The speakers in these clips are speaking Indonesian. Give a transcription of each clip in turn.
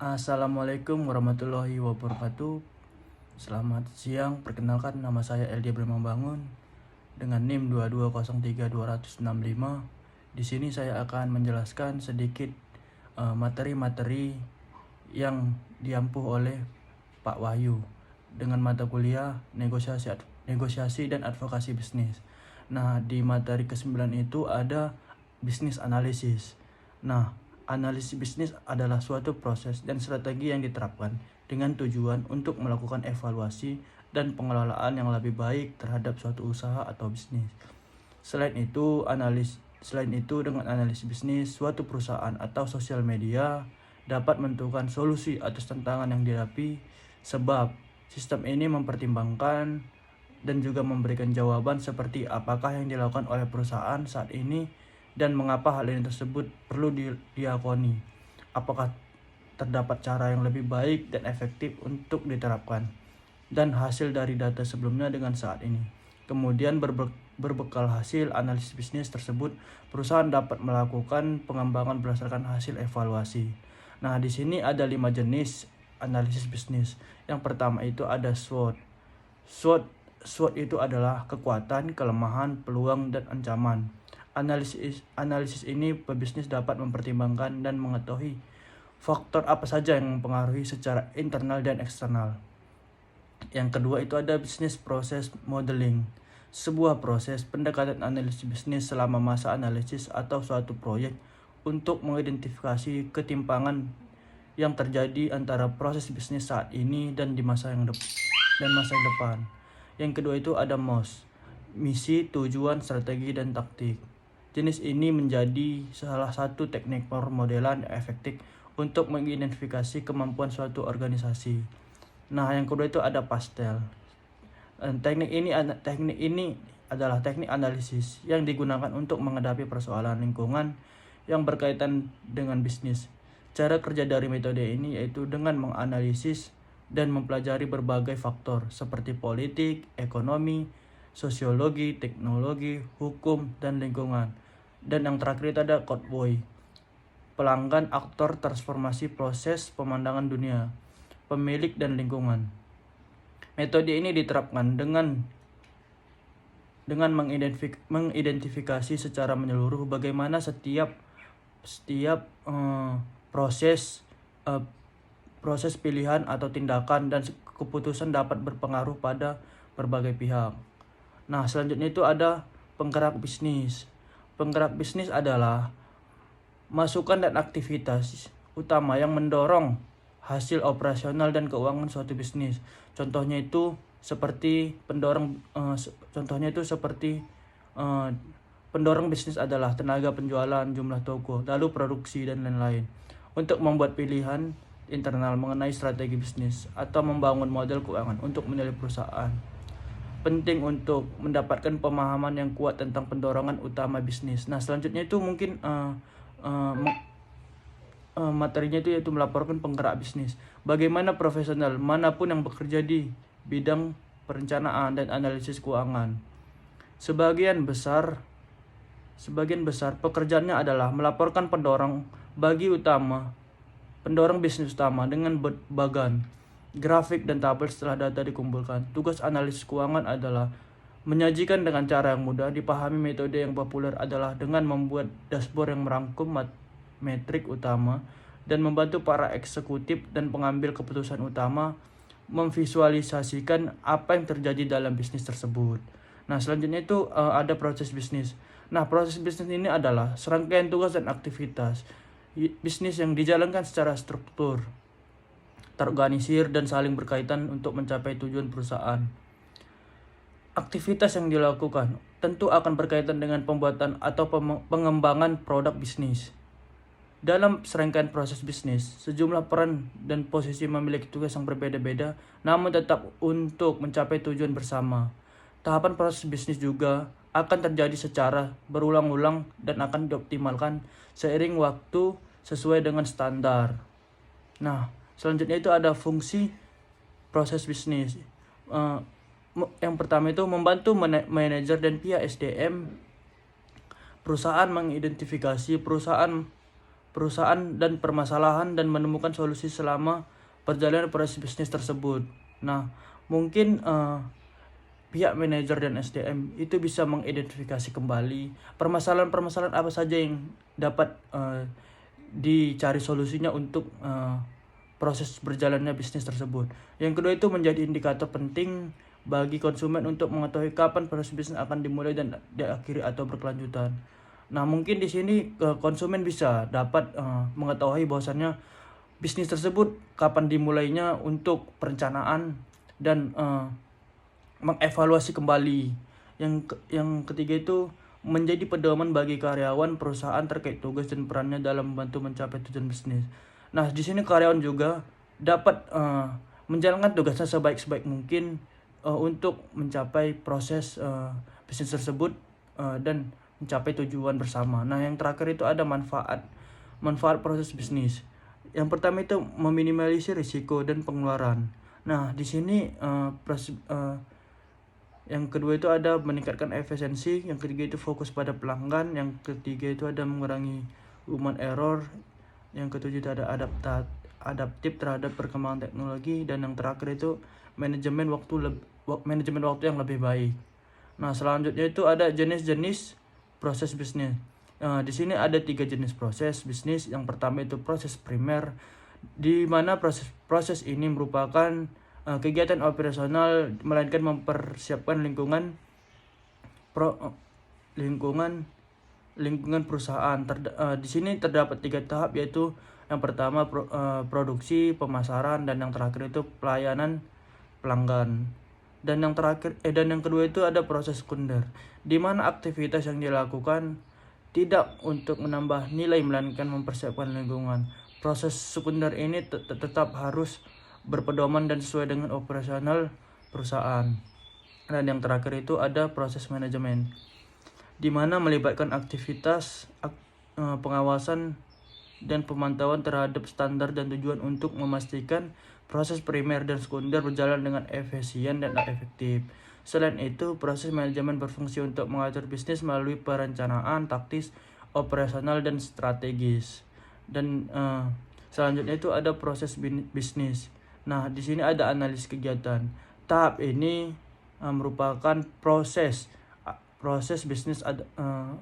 Assalamualaikum warahmatullahi wabarakatuh. Selamat siang, perkenalkan nama saya LD Membangun dengan NIM 2203265. Di sini saya akan menjelaskan sedikit materi-materi yang diampu oleh Pak Wahyu dengan mata kuliah negosiasi dan advokasi bisnis. Nah, di materi ke-9 itu ada bisnis analisis. Nah, analisis bisnis adalah suatu proses dan strategi yang diterapkan dengan tujuan untuk melakukan evaluasi dan pengelolaan yang lebih baik terhadap suatu usaha atau bisnis. Selain itu, dengan analisis bisnis, suatu perusahaan atau sosial media dapat menentukan solusi atas tantangan yang dihadapi, sebab sistem ini mempertimbangkan dan juga memberikan jawaban seperti apakah yang dilakukan oleh perusahaan saat ini dan mengapa hal ini tersebut perlu diakoni. Apakah terdapat cara yang lebih baik dan efektif untuk diterapkan dan hasil dari data sebelumnya dengan saat ini. Kemudian berbekal hasil analisis bisnis tersebut, perusahaan dapat melakukan pengembangan berdasarkan hasil evaluasi. Nah, di sini ada 5 jenis analisis bisnis. Yang pertama itu ada SWOT. SWOT itu adalah kekuatan, kelemahan, peluang, dan ancaman. Analisis ini pebisnis dapat mempertimbangkan dan mengetahui faktor apa saja yang mempengaruhi secara internal dan eksternal. Yang kedua itu ada bisnis proses modeling. Sebuah proses pendekatan analisis bisnis selama masa analisis atau suatu proyek untuk mengidentifikasi ketimpangan yang terjadi antara proses bisnis saat ini dan di masa yang depan. Yang kedua itu ada MOS, misi, tujuan, strategi, dan taktik. Jenis ini menjadi salah satu teknik permodelan yang efektif untuk mengidentifikasi kemampuan suatu organisasi. Nah, yang kedua itu ada PASTEL. Teknik ini adalah teknik analisis yang digunakan untuk menghadapi persoalan lingkungan yang berkaitan dengan bisnis. Cara kerja dari metode ini yaitu dengan menganalisis dan mempelajari berbagai faktor seperti politik, ekonomi, sosiologi, teknologi, hukum, dan lingkungan. Dan yang terakhir itu ada Codeboy, pelanggan aktor transformasi proses pemandangan dunia, pemilik dan lingkungan. Metode ini diterapkan dengan mengidentifikasi secara menyeluruh bagaimana setiap proses pilihan atau tindakan dan keputusan dapat berpengaruh pada berbagai pihak. Nah, selanjutnya itu ada penggerak bisnis. Penggerak bisnis adalah masukan dan aktivitas utama yang mendorong hasil operasional dan keuangan suatu bisnis. Contohnya itu seperti pendorong bisnis adalah tenaga penjualan, jumlah toko, lalu produksi dan lain-lain. Untuk membuat pilihan internal mengenai strategi bisnis atau membangun model keuangan untuk menilai perusahaan. Penting untuk mendapatkan pemahaman yang kuat tentang pendorongan utama bisnis. Nah, selanjutnya itu mungkin materinya itu yaitu melaporkan penggerak bisnis. Bagaimana profesional manapun yang bekerja di bidang perencanaan dan analisis keuangan. Sebagian besar pekerjaannya adalah melaporkan pendorong bisnis utama dengan bagan, grafik dan tabel setelah data dikumpulkan. Tugas analisis keuangan adalah menyajikan dengan cara yang mudah dipahami. Metode yang populer adalah dengan membuat dashboard yang merangkum metrik utama dan membantu para eksekutif dan pengambil keputusan utama memvisualisasikan apa yang terjadi dalam bisnis tersebut. Nah, selanjutnya itu ada proses bisnis. Nah, proses bisnis ini adalah serangkaian tugas dan aktivitas bisnis yang dijalankan secara struktur, terorganisir dan saling berkaitan untuk mencapai tujuan perusahaan. Aktivitas yang dilakukan tentu akan berkaitan dengan pembuatan atau pengembangan produk bisnis. Dalam serangkaian proses bisnis, sejumlah peran dan posisi memiliki tugas yang berbeda-beda, namun tetap untuk mencapai tujuan bersama. Tahapan proses bisnis juga akan terjadi secara berulang-ulang dan akan dioptimalkan seiring waktu sesuai dengan standar. Nah, selanjutnya itu ada fungsi proses bisnis. Yang pertama itu membantu manajer dan pihak SDM perusahaan mengidentifikasi perusahaan dan permasalahan dan menemukan solusi selama perjalanan proses bisnis tersebut. Nah, mungkin pihak manajer dan SDM itu bisa mengidentifikasi kembali permasalahan-permasalahan apa saja yang dapat dicari solusinya untuk proses berjalannya bisnis tersebut. Yang kedua itu menjadi indikator penting bagi konsumen untuk mengetahui kapan proses bisnis akan dimulai dan diakhiri atau berkelanjutan. Nah, mungkin di sini konsumen bisa dapat mengetahui bahwasannya bisnis tersebut kapan dimulainya untuk perencanaan dan mengevaluasi kembali. Yang ketiga itu menjadi pedoman bagi karyawan perusahaan terkait tugas dan perannya dalam membantu mencapai tujuan bisnis. Nah, di sini karyawan juga dapat menjalankan tugasnya sebaik-sebaik mungkin untuk mencapai proses bisnis tersebut dan mencapai tujuan bersama. Nah, yang terakhir itu ada manfaat proses bisnis. Yang pertama itu meminimalisir risiko dan pengeluaran. Nah, di sini yang kedua itu ada meningkatkan efisiensi, yang ketiga itu fokus pada pelanggan, yang ketiga itu ada mengurangi human error, yang ketujuh itu ada adaptif terhadap perkembangan teknologi, dan yang terakhir itu manajemen waktu yang lebih baik. Nah, selanjutnya itu ada jenis-jenis proses bisnis. Di sini ada 3 jenis proses bisnis. Yang pertama itu proses primer, di mana proses ini merupakan kegiatan operasional melainkan mempersiapkan lingkungan perusahaan. Di sini terdapat 3 tahap, yaitu yang pertama produksi, pemasaran, dan yang terakhir itu pelayanan pelanggan. Dan yang kedua itu ada proses sekunder, di mana aktivitas yang dilakukan tidak untuk menambah nilai melainkan mempersiapkan lingkungan. Proses sekunder ini tetap harus berpedoman dan sesuai dengan operasional perusahaan. Dan yang terakhir itu ada proses manajemen, di mana melibatkan aktivitas pengawasan dan pemantauan terhadap standar dan tujuan untuk memastikan proses primer dan sekunder berjalan dengan efisien dan efektif. Selain itu, proses manajemen berfungsi untuk mengatur bisnis melalui perencanaan taktis, operasional, dan strategis. Dan selanjutnya itu ada proses bisnis. Nah, di sini ada analisis kegiatan. Tahap ini merupakan proses bisnis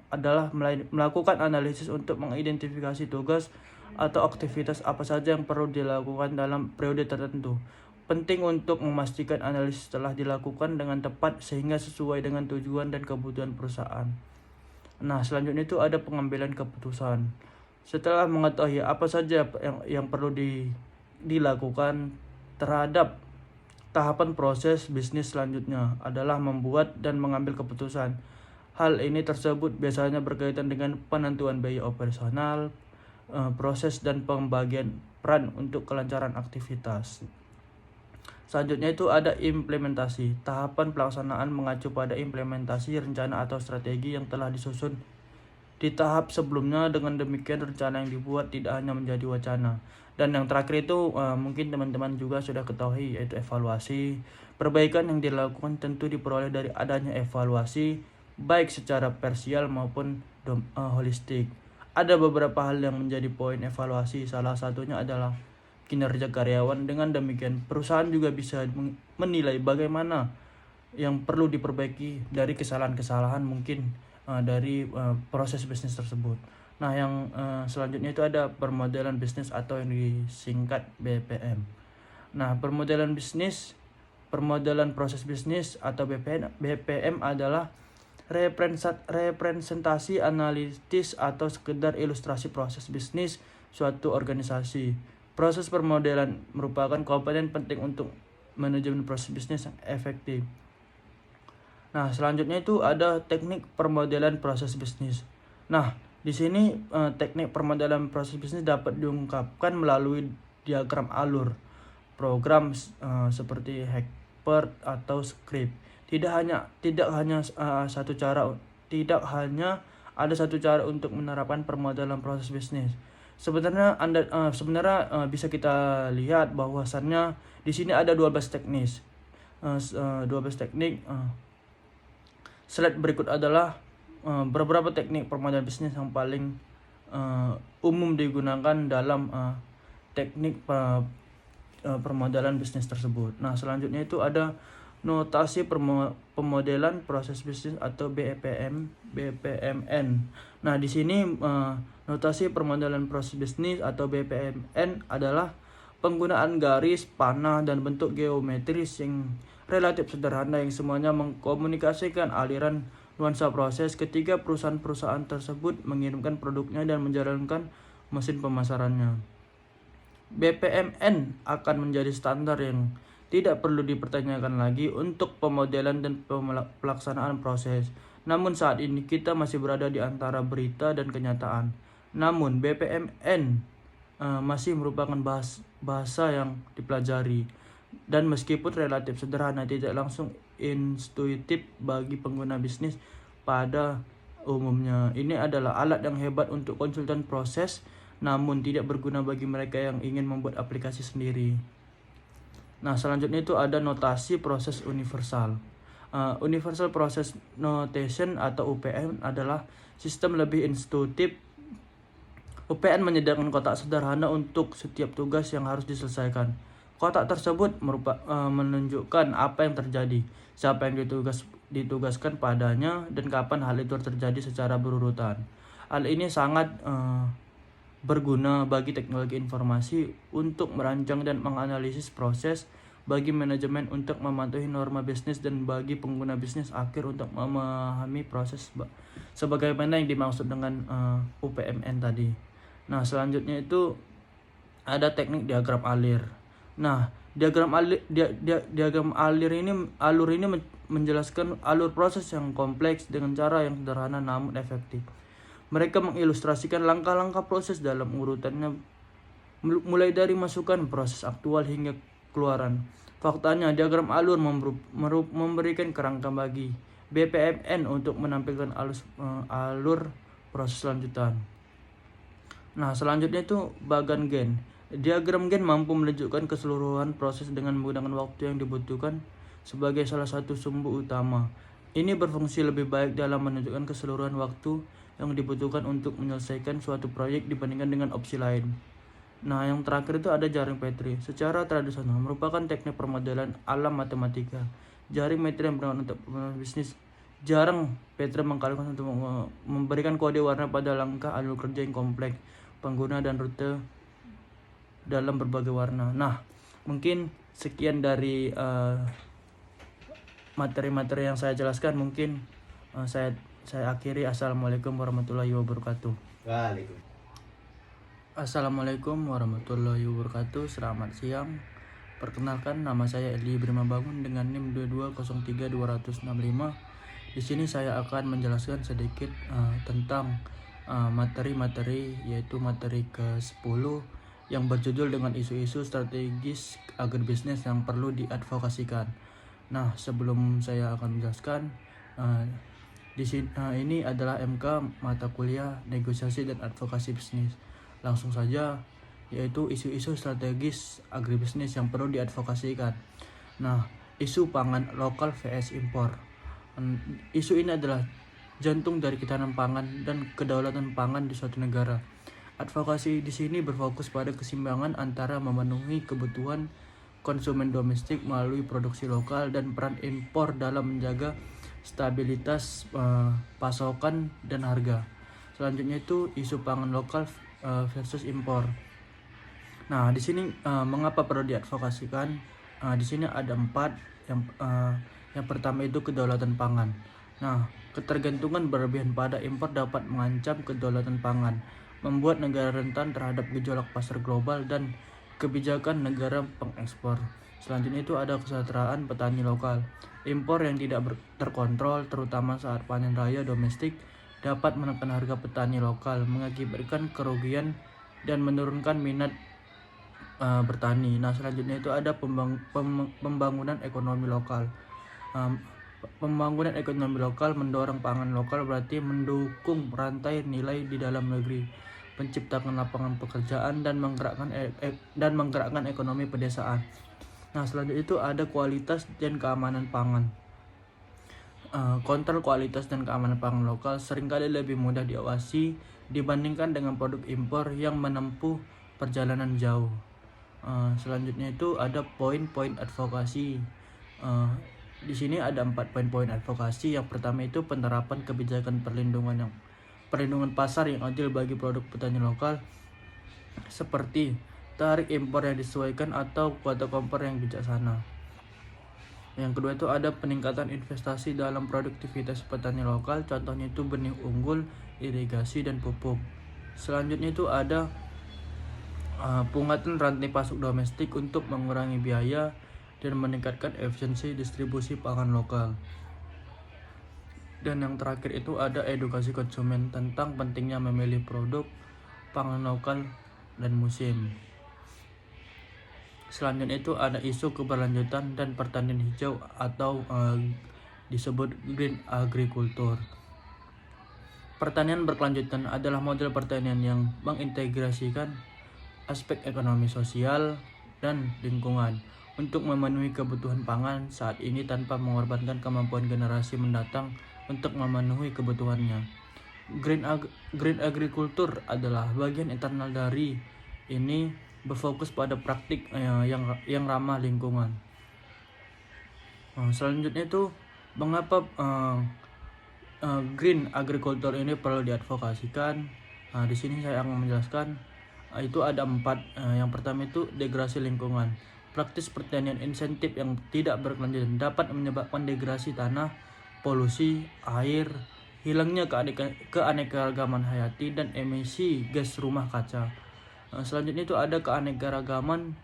adalah melakukan analisis untuk mengidentifikasi tugas atau aktivitas apa saja yang perlu dilakukan dalam periode tertentu. Penting untuk memastikan analisis telah dilakukan dengan tepat sehingga sesuai dengan tujuan dan kebutuhan perusahaan. Nah, selanjutnya itu ada pengambilan keputusan. Setelah mengetahui apa saja yang perlu dilakukan terhadap tahapan proses bisnis selanjutnya adalah membuat dan mengambil keputusan. Hal ini tersebut biasanya berkaitan dengan penentuan biaya operasional, proses dan pembagian peran untuk kelancaran aktivitas. Selanjutnya itu ada implementasi. Tahapan pelaksanaan mengacu pada implementasi rencana atau strategi yang telah disusun di tahap sebelumnya. Dengan demikian rencana yang dibuat tidak hanya menjadi wacana. Dan yang terakhir itu mungkin teman-teman juga sudah ketahui, yaitu evaluasi. Perbaikan yang dilakukan tentu diperoleh dari adanya evaluasi baik secara parsial maupun holistik. Ada beberapa hal yang menjadi poin evaluasi, salah satunya adalah kinerja karyawan. Dengan demikian perusahaan juga bisa menilai bagaimana yang perlu diperbaiki dari kesalahan-kesalahan mungkin dari proses bisnis tersebut. Nah, yang selanjutnya itu ada permodelan bisnis atau yang disingkat BPM. Nah, permodelan proses bisnis atau BPM adalah representasi analitis atau sekedar ilustrasi proses bisnis suatu organisasi. Proses permodelan merupakan komponen penting untuk manajemen proses bisnis yang efektif. Nah, selanjutnya itu ada teknik permodelan proses bisnis. Nah, di sini teknik permodelan proses bisnis dapat diungkapkan melalui diagram alur program seperti Hackpert atau script. Tidak hanya ada satu cara untuk menerapkan permodelan proses bisnis. Sebenarnya bisa kita lihat bahwasannya di sini ada 12 teknik. Slide berikut adalah beberapa teknik permodelan bisnis yang paling umum digunakan dalam teknik permodalan bisnis tersebut. Nah, selanjutnya itu ada notasi pemodelan proses bisnis atau BPMN. Nah, di sini notasi permodelan proses bisnis atau BPMN adalah penggunaan garis, panah, dan bentuk geometris yang relatif sederhana yang semuanya mengkomunikasikan aliran nuansa proses ketika perusahaan-perusahaan tersebut mengirimkan produknya dan menjalankan mesin pemasarannya. BPMN akan menjadi standar yang tidak perlu dipertanyakan lagi untuk pemodelan dan pelaksanaan proses. Namun saat ini kita masih berada di antara berita dan kenyataan. Namun BPMN masih merupakan bahasa yang dipelajari, dan meskipun relatif sederhana, tidak langsung intuitif bagi pengguna bisnis pada umumnya. Ini adalah alat yang hebat untuk konsultan proses, namun tidak berguna bagi mereka yang ingin membuat aplikasi sendiri. Nah, selanjutnya itu ada notasi proses universal. Universal Process Notation atau UPN adalah sistem lebih intuitif. UPN menyediakan kotak sederhana untuk setiap tugas yang harus diselesaikan. Kotak tersebut menunjukkan apa yang terjadi, siapa yang ditugaskan padanya, dan kapan hal itu terjadi secara berurutan. Hal ini sangat berguna bagi teknologi informasi untuk merancang dan menganalisis proses, bagi manajemen untuk mematuhi norma bisnis, dan bagi pengguna bisnis akhir untuk memahami proses sebagaimana yang dimaksud dengan UPMN tadi. Nah, selanjutnya itu ada teknik diagram alir. Nah, diagram alur ini menjelaskan alur proses yang kompleks dengan cara yang sederhana namun efektif. Mereka mengilustrasikan langkah-langkah proses dalam urutannya, mulai dari masukan, proses aktual, hingga keluaran. Faktanya, diagram alur memberikan kerangka bagi BPMN untuk menampilkan alur proses lanjutan. Nah, selanjutnya itu bagan gen. Diagram gen mampu menunjukkan keseluruhan proses dengan menggunakan waktu yang dibutuhkan sebagai salah satu sumber utama. Ini berfungsi lebih baik dalam menunjukkan keseluruhan waktu yang dibutuhkan untuk menyelesaikan suatu proyek dibandingkan dengan opsi lain. Nah, yang terakhir itu ada jaring Petri. Secara tradisional merupakan teknik permodelan alam matematika. Jaring Petri yang berguna untuk bisnis. Jarang Petri mengkalkulasi untuk memberikan kode warna pada langkah alur kerja yang kompleks, pengguna, dan rute dalam berbagai warna. Nah, mungkin sekian dari materi-materi yang saya jelaskan. Mungkin saya akhiri. Assalamualaikum warahmatullahi wabarakatuh. Assalamualaikum warahmatullahi wabarakatuh. Selamat siang. Perkenalkan, nama saya Eli Brima Bangun dengan NIM 2203265. Di sini saya akan menjelaskan sedikit tentang materi-materi, yaitu materi ke-10 yang berjudul dengan isu-isu strategis agribisnis yang perlu diadvokasikan. Nah, sebelum saya akan menjelaskan, di sini ini adalah MK mata kuliah negosiasi dan advokasi bisnis. Langsung saja, yaitu isu-isu strategis agribisnis yang perlu diadvokasikan. Nah, isu pangan lokal vs impor. Isu ini adalah jantung dari ketahanan pangan dan kedaulatan pangan di suatu negara. Advokasi di sini berfokus pada keseimbangan antara memenuhi kebutuhan konsumen domestik melalui produksi lokal dan peran impor dalam menjaga stabilitas pasokan dan harga. Selanjutnya itu isu pangan lokal versus impor. Nah, di sini mengapa perlu diadvokasikan? Di sini ada 4. Yang pertama itu kedaulatan pangan. Nah, ketergantungan berlebihan pada impor dapat mengancam kedaulatan pangan, membuat negara rentan terhadap gejolak pasar global dan kebijakan negara pengekspor. Selanjutnya itu ada kesejahteraan petani lokal. Impor yang tidak terkontrol, terutama saat panen raya domestik, dapat menekan harga petani lokal, mengakibatkan kerugian dan menurunkan minat bertani. Nah, selanjutnya itu ada pembangunan ekonomi lokal. Pembangunan ekonomi lokal mendorong pangan lokal, berarti mendukung rantai nilai di dalam negeri, menciptakan lapangan pekerjaan dan menggerakkan ekonomi pedesaan. Nah, selanjutnya itu ada kualitas dan keamanan pangan. Kontrol kualitas dan keamanan pangan lokal seringkali lebih mudah diawasi dibandingkan dengan produk impor yang menempuh perjalanan jauh. Selanjutnya itu ada poin-poin advokasi. Di sini ada 4 poin-poin advokasi. Yang pertama itu penerapan kebijakan perlindungan pasar yang adil bagi produk petani lokal, seperti tarif impor yang disesuaikan atau kuota kompor yang bijaksana. Yang kedua itu ada peningkatan investasi dalam produktivitas petani lokal, contohnya itu benih unggul, irigasi, dan pupuk. Selanjutnya itu ada pengungkatan rantai pasok domestik untuk mengurangi biaya dan meningkatkan efisiensi distribusi pangan lokal. Dan yang terakhir itu ada edukasi konsumen tentang pentingnya memilih produk pangan lokal dan musim. Selanjutnya itu ada isu keberlanjutan dan pertanian hijau atau disebut green agriculture. Pertanian berkelanjutan adalah model pertanian yang mengintegrasikan aspek ekonomi, sosial, dan lingkungan untuk memenuhi kebutuhan pangan saat ini tanpa mengorbankan kemampuan generasi mendatang untuk memenuhi kebutuhannya. Green agriculture adalah bagian internal dari ini, berfokus pada praktik yang ramah lingkungan. Selanjutnya itu mengapa green agriculture ini perlu diadvokasikan. Di sini saya akan menjelaskan. Itu ada 4. Yang pertama itu degradasi lingkungan. Praktis pertanian insentif yang tidak berkelanjutan dapat menyebabkan degradasi tanah, polusi air, hilangnya keanekaragaman hayati, dan emisi gas rumah kaca. Selanjutnya itu ada keanekaragaman,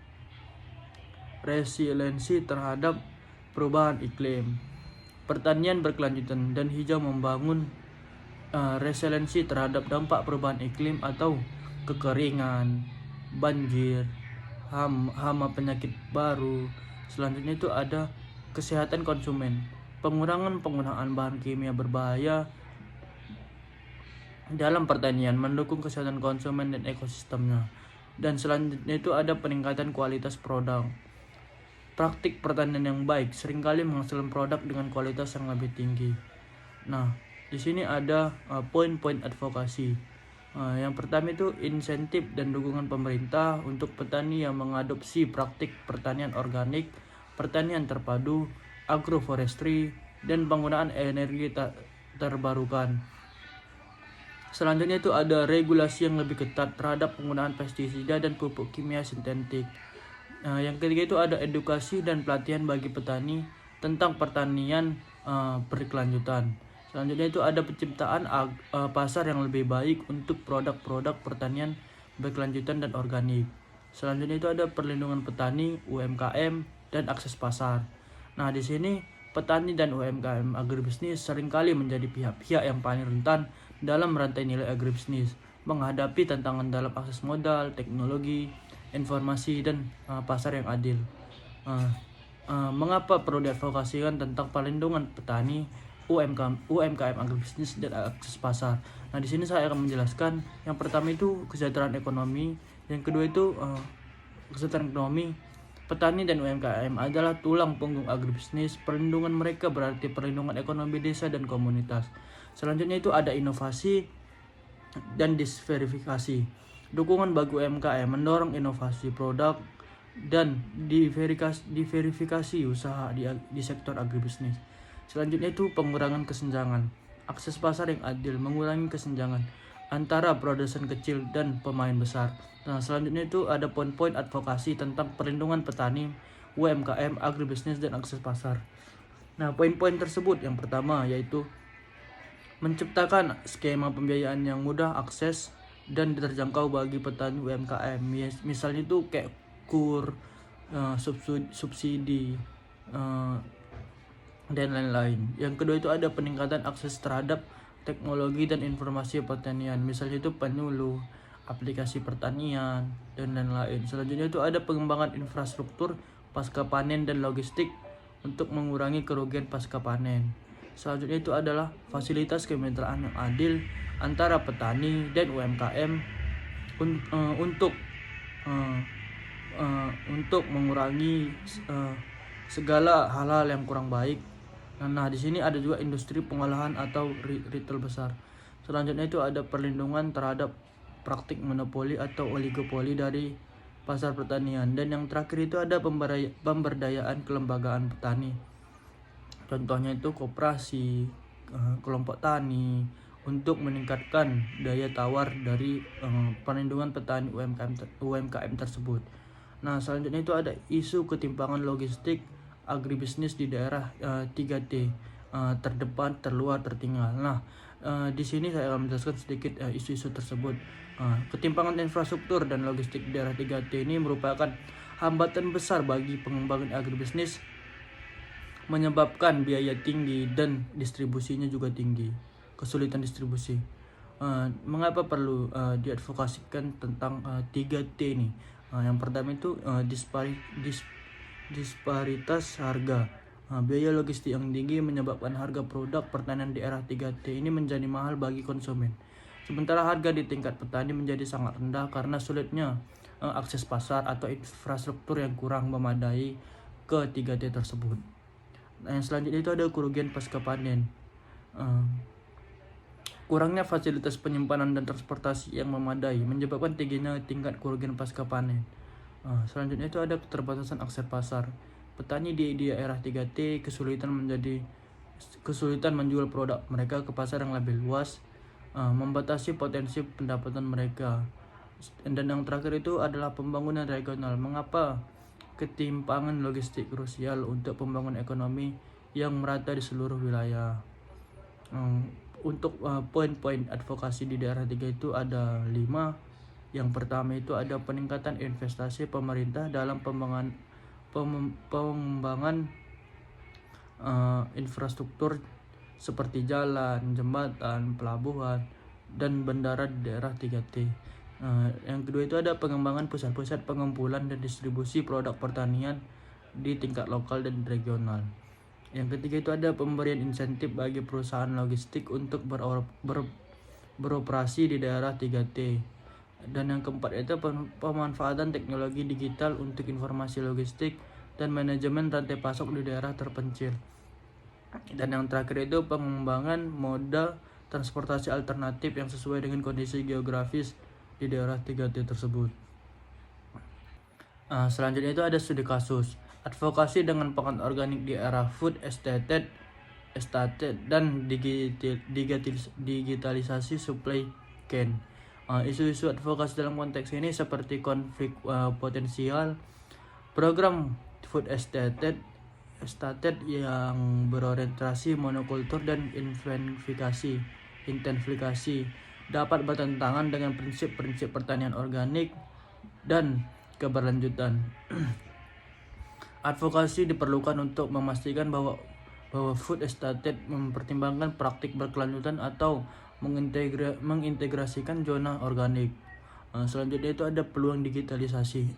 resiliensi terhadap perubahan iklim. Pertanian berkelanjutan dan hijau membangun resiliensi terhadap dampak perubahan iklim atau kekeringan, banjir, hama penyakit baru. Selanjutnya itu ada kesehatan konsumen, pengurangan penggunaan bahan kimia berbahaya dalam pertanian, mendukung kesehatan konsumen dan ekosistemnya. Dan selanjutnya itu ada peningkatan kualitas produk. Praktik pertanian yang baik seringkali menghasilkan produk dengan kualitas yang lebih tinggi. Nah, di sini ada poin-poin advokasi. Yang pertama itu insentif dan dukungan pemerintah untuk petani yang mengadopsi praktik pertanian organik, pertanian terpadu, agroforestry, dan penggunaan energi terbarukan. Selanjutnya itu ada regulasi yang lebih ketat terhadap penggunaan pestisida dan pupuk kimia sintetik. Yang ketiga itu ada edukasi dan pelatihan bagi petani tentang pertanian berkelanjutan. Selanjutnya itu ada penciptaan pasar yang lebih baik untuk produk-produk pertanian berkelanjutan dan organik. Selanjutnya itu ada perlindungan petani, UMKM, dan akses pasar. Nah, di sini petani dan UMKM agribisnis seringkali menjadi pihak-pihak yang paling rentan dalam rantai nilai agribisnis, menghadapi tantangan dalam akses modal, teknologi, informasi, dan pasar yang adil. Mengapa perlu diadvokasikan tentang perlindungan petani, UMKM agribisnis, dan akses pasar? Nah, di sini saya akan menjelaskan. Yang pertama itu kesejahteraan ekonomi, yang kedua itu kesejahteraan ekonomi. Petani dan UMKM adalah tulang punggung agribisnis. Perlindungan mereka berarti perlindungan ekonomi desa dan komunitas. Selanjutnya itu ada inovasi dan disverifikasi. Dukungan bagi UMKM mendorong inovasi produk dan diverifikasi usaha di sektor agribisnis. Selanjutnya itu pengurangan kesenjangan. Akses pasar yang adil mengurangi kesenjangan antara produsen kecil dan pemain besar. Nah, selanjutnya itu ada poin-poin advokasi tentang perlindungan petani, UMKM, agribisnis, dan akses pasar. Nah, poin-poin tersebut yang pertama yaitu menciptakan skema pembiayaan yang mudah akses dan terjangkau bagi petani UMKM. Misalnya itu kayak KUR, subsidi, dan lain-lain. Yang kedua itu ada peningkatan akses terhadap teknologi dan informasi pertanian. Misalnya itu penyuluh, aplikasi pertanian, dan lain-lain. Selanjutnya itu ada pengembangan infrastruktur pasca panen dan logistik untuk mengurangi kerugian pasca panen. Selanjutnya itu adalah fasilitas kemitraan yang adil antara petani dan UMKM untuk mengurangi segala hal-hal yang kurang baik. Nah, di sini ada juga industri pengolahan atau retail besar. Selanjutnya itu ada perlindungan terhadap praktik monopoli atau oligopoli dari pasar pertanian. Dan yang terakhir itu ada pemberdayaan kelembagaan petani. Contohnya itu koperasi, kelompok tani, untuk meningkatkan daya tawar dari perlindungan petani UMKM tersebut. Nah, selanjutnya itu ada isu ketimpangan logistik agribisnis di daerah 3T, terdepan, terluar, tertinggal. Nah, di sini saya akan menjelaskan sedikit isu-isu tersebut. Ketimpangan infrastruktur dan logistik di daerah 3T ini merupakan hambatan besar bagi pengembangan agribisnis, menyebabkan biaya tinggi dan distribusinya juga tinggi, kesulitan distribusi. Mengapa perlu diadvokasikan tentang 3T ini? Yang pertama itu disparitas harga. Biaya logistik yang tinggi menyebabkan harga produk pertanian di era 3T ini menjadi mahal bagi konsumen. Sementara harga di tingkat petani menjadi sangat rendah karena sulitnya akses pasar atau infrastruktur yang kurang memadai ke 3T tersebut. Nah, yang selanjutnya itu ada kerugian pasca panen. Kurangnya fasilitas penyimpanan dan transportasi yang memadai menyebabkan tingginya tingkat kerugian pasca panen. Selanjutnya itu ada keterbatasan akses pasar. Petani di daerah 3T kesulitan menjual produk mereka ke pasar yang lebih luas, membatasi potensi pendapatan mereka. Dan yang terakhir itu adalah pembangunan regional. Mengapa ketimpangan logistik krusial untuk pembangunan ekonomi yang merata di seluruh wilayah? Untuk poin-poin advokasi di daerah 3 itu ada 5. Yang pertama itu ada peningkatan investasi pemerintah dalam pengembangan infrastruktur seperti jalan, jembatan, pelabuhan, dan bandara di daerah 3T. Yang kedua itu ada pengembangan pusat-pusat pengumpulan dan distribusi produk pertanian di tingkat lokal dan regional. Yang ketiga itu ada pemberian insentif bagi perusahaan logistik untuk beroperasi di daerah 3T. Dan yang keempat itu pemanfaatan teknologi digital untuk informasi logistik dan manajemen rantai pasok di daerah terpencil. Dan yang terakhir itu pengembangan moda transportasi alternatif yang sesuai dengan kondisi geografis di daerah 3T tersebut. Selanjutnya itu ada studi kasus. Advokasi dengan pangan organik di era food estate dan digitalisasi supply chain. Isu-isu advokasi dalam konteks ini seperti konflik potensial, program food estate yang berorientasi monokultur dan intensifikasi dapat bertentangan dengan prinsip-prinsip pertanian organik dan keberlanjutan. Advokasi diperlukan untuk memastikan bahwa food estate mempertimbangkan praktik berkelanjutan atau mengintegrasikan zona organik. Selanjutnya itu ada peluang digitalisasi.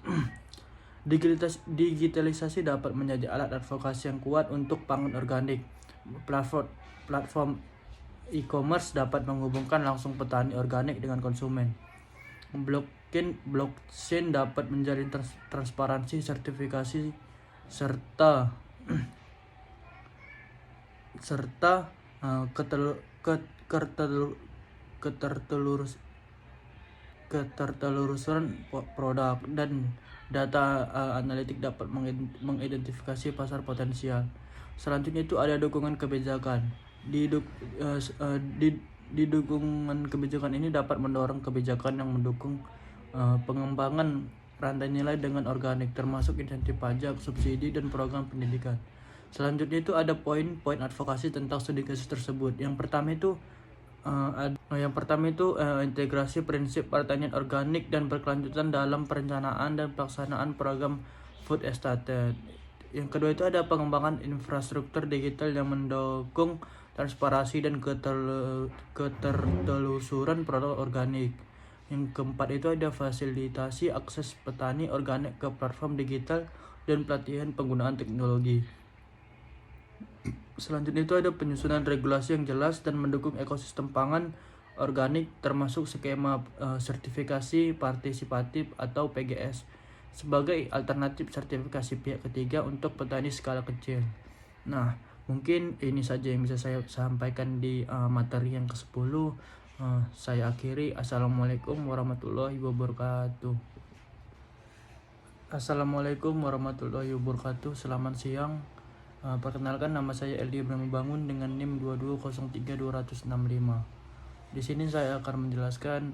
Digitalisasi dapat menjadi alat advokasi yang kuat untuk pangan organik. Platform e-commerce dapat menghubungkan langsung petani organik dengan konsumen. Blockchain dapat menjalin transparansi, sertifikasi, serta ketertelurusan produk, dan data analitik dapat mengidentifikasi pasar potensial. Selanjutnya itu ada dukungan kebijakan. Dukungan kebijakan ini dapat mendorong kebijakan yang mendukung pengembangan rantai nilai dengan organik, termasuk insentif pajak, subsidi, dan program pendidikan. Selanjutnya itu ada poin-poin advokasi tentang studi kasus tersebut. Yang pertama itu integrasi prinsip pertanian organik dan berkelanjutan dalam perencanaan dan pelaksanaan program food estate. Yang kedua itu ada pengembangan infrastruktur digital yang mendukung transparansi dan ketertelusuran produk organik. Yang keempat itu ada fasilitasi akses petani organik ke platform digital dan pelatihan penggunaan teknologi. Selanjutnya itu ada penyusunan regulasi yang jelas dan mendukung ekosistem pangan organik, termasuk skema sertifikasi partisipatif atau PGS sebagai alternatif sertifikasi pihak ketiga untuk petani skala kecil. Nah, mungkin ini saja yang bisa saya sampaikan di materi yang ke-10. Saya akhiri. Assalamualaikum warahmatullahi wabarakatuh. Assalamualaikum warahmatullahi wabarakatuh. Selamat siang. Perkenalkan, nama saya Eldi Ibrahim Bangun dengan NIM 2203265. Di sini saya akan menjelaskan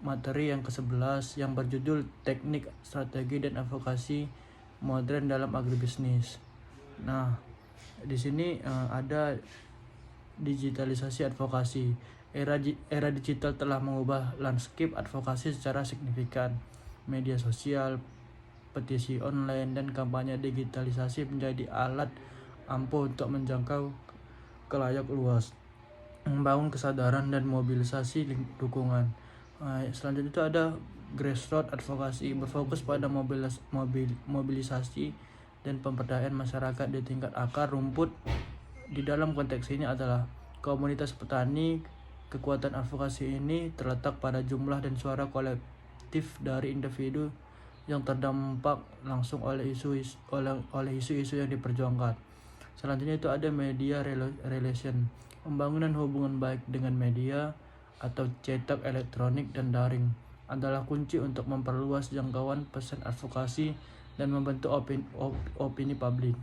materi yang ke-11 yang berjudul Teknik, Strategi, dan Advokasi Modern dalam Agribisnis. Nah, di sini ada digitalisasi advokasi. Era digital telah mengubah landscape advokasi secara signifikan. Media sosial, petisi online, dan kampanye digitalisasi menjadi alat ampuh untuk menjangkau khalayak luas, membangun kesadaran dan mobilisasi dukungan. Selanjutnya itu ada grassroots advokasi, berfokus pada mobilisasi dan pemberdayaan masyarakat di tingkat akar rumput. Di dalam konteks ini adalah komunitas petani. Kekuatan advokasi ini terletak pada jumlah dan suara kolektif dari individu yang terdampak langsung oleh isu-isu yang diperjuangkan. Selanjutnya itu ada media relation, pembangunan hubungan baik dengan media atau cetak, elektronik, dan daring adalah kunci untuk memperluas jangkauan pesan advokasi dan membentuk opini publik.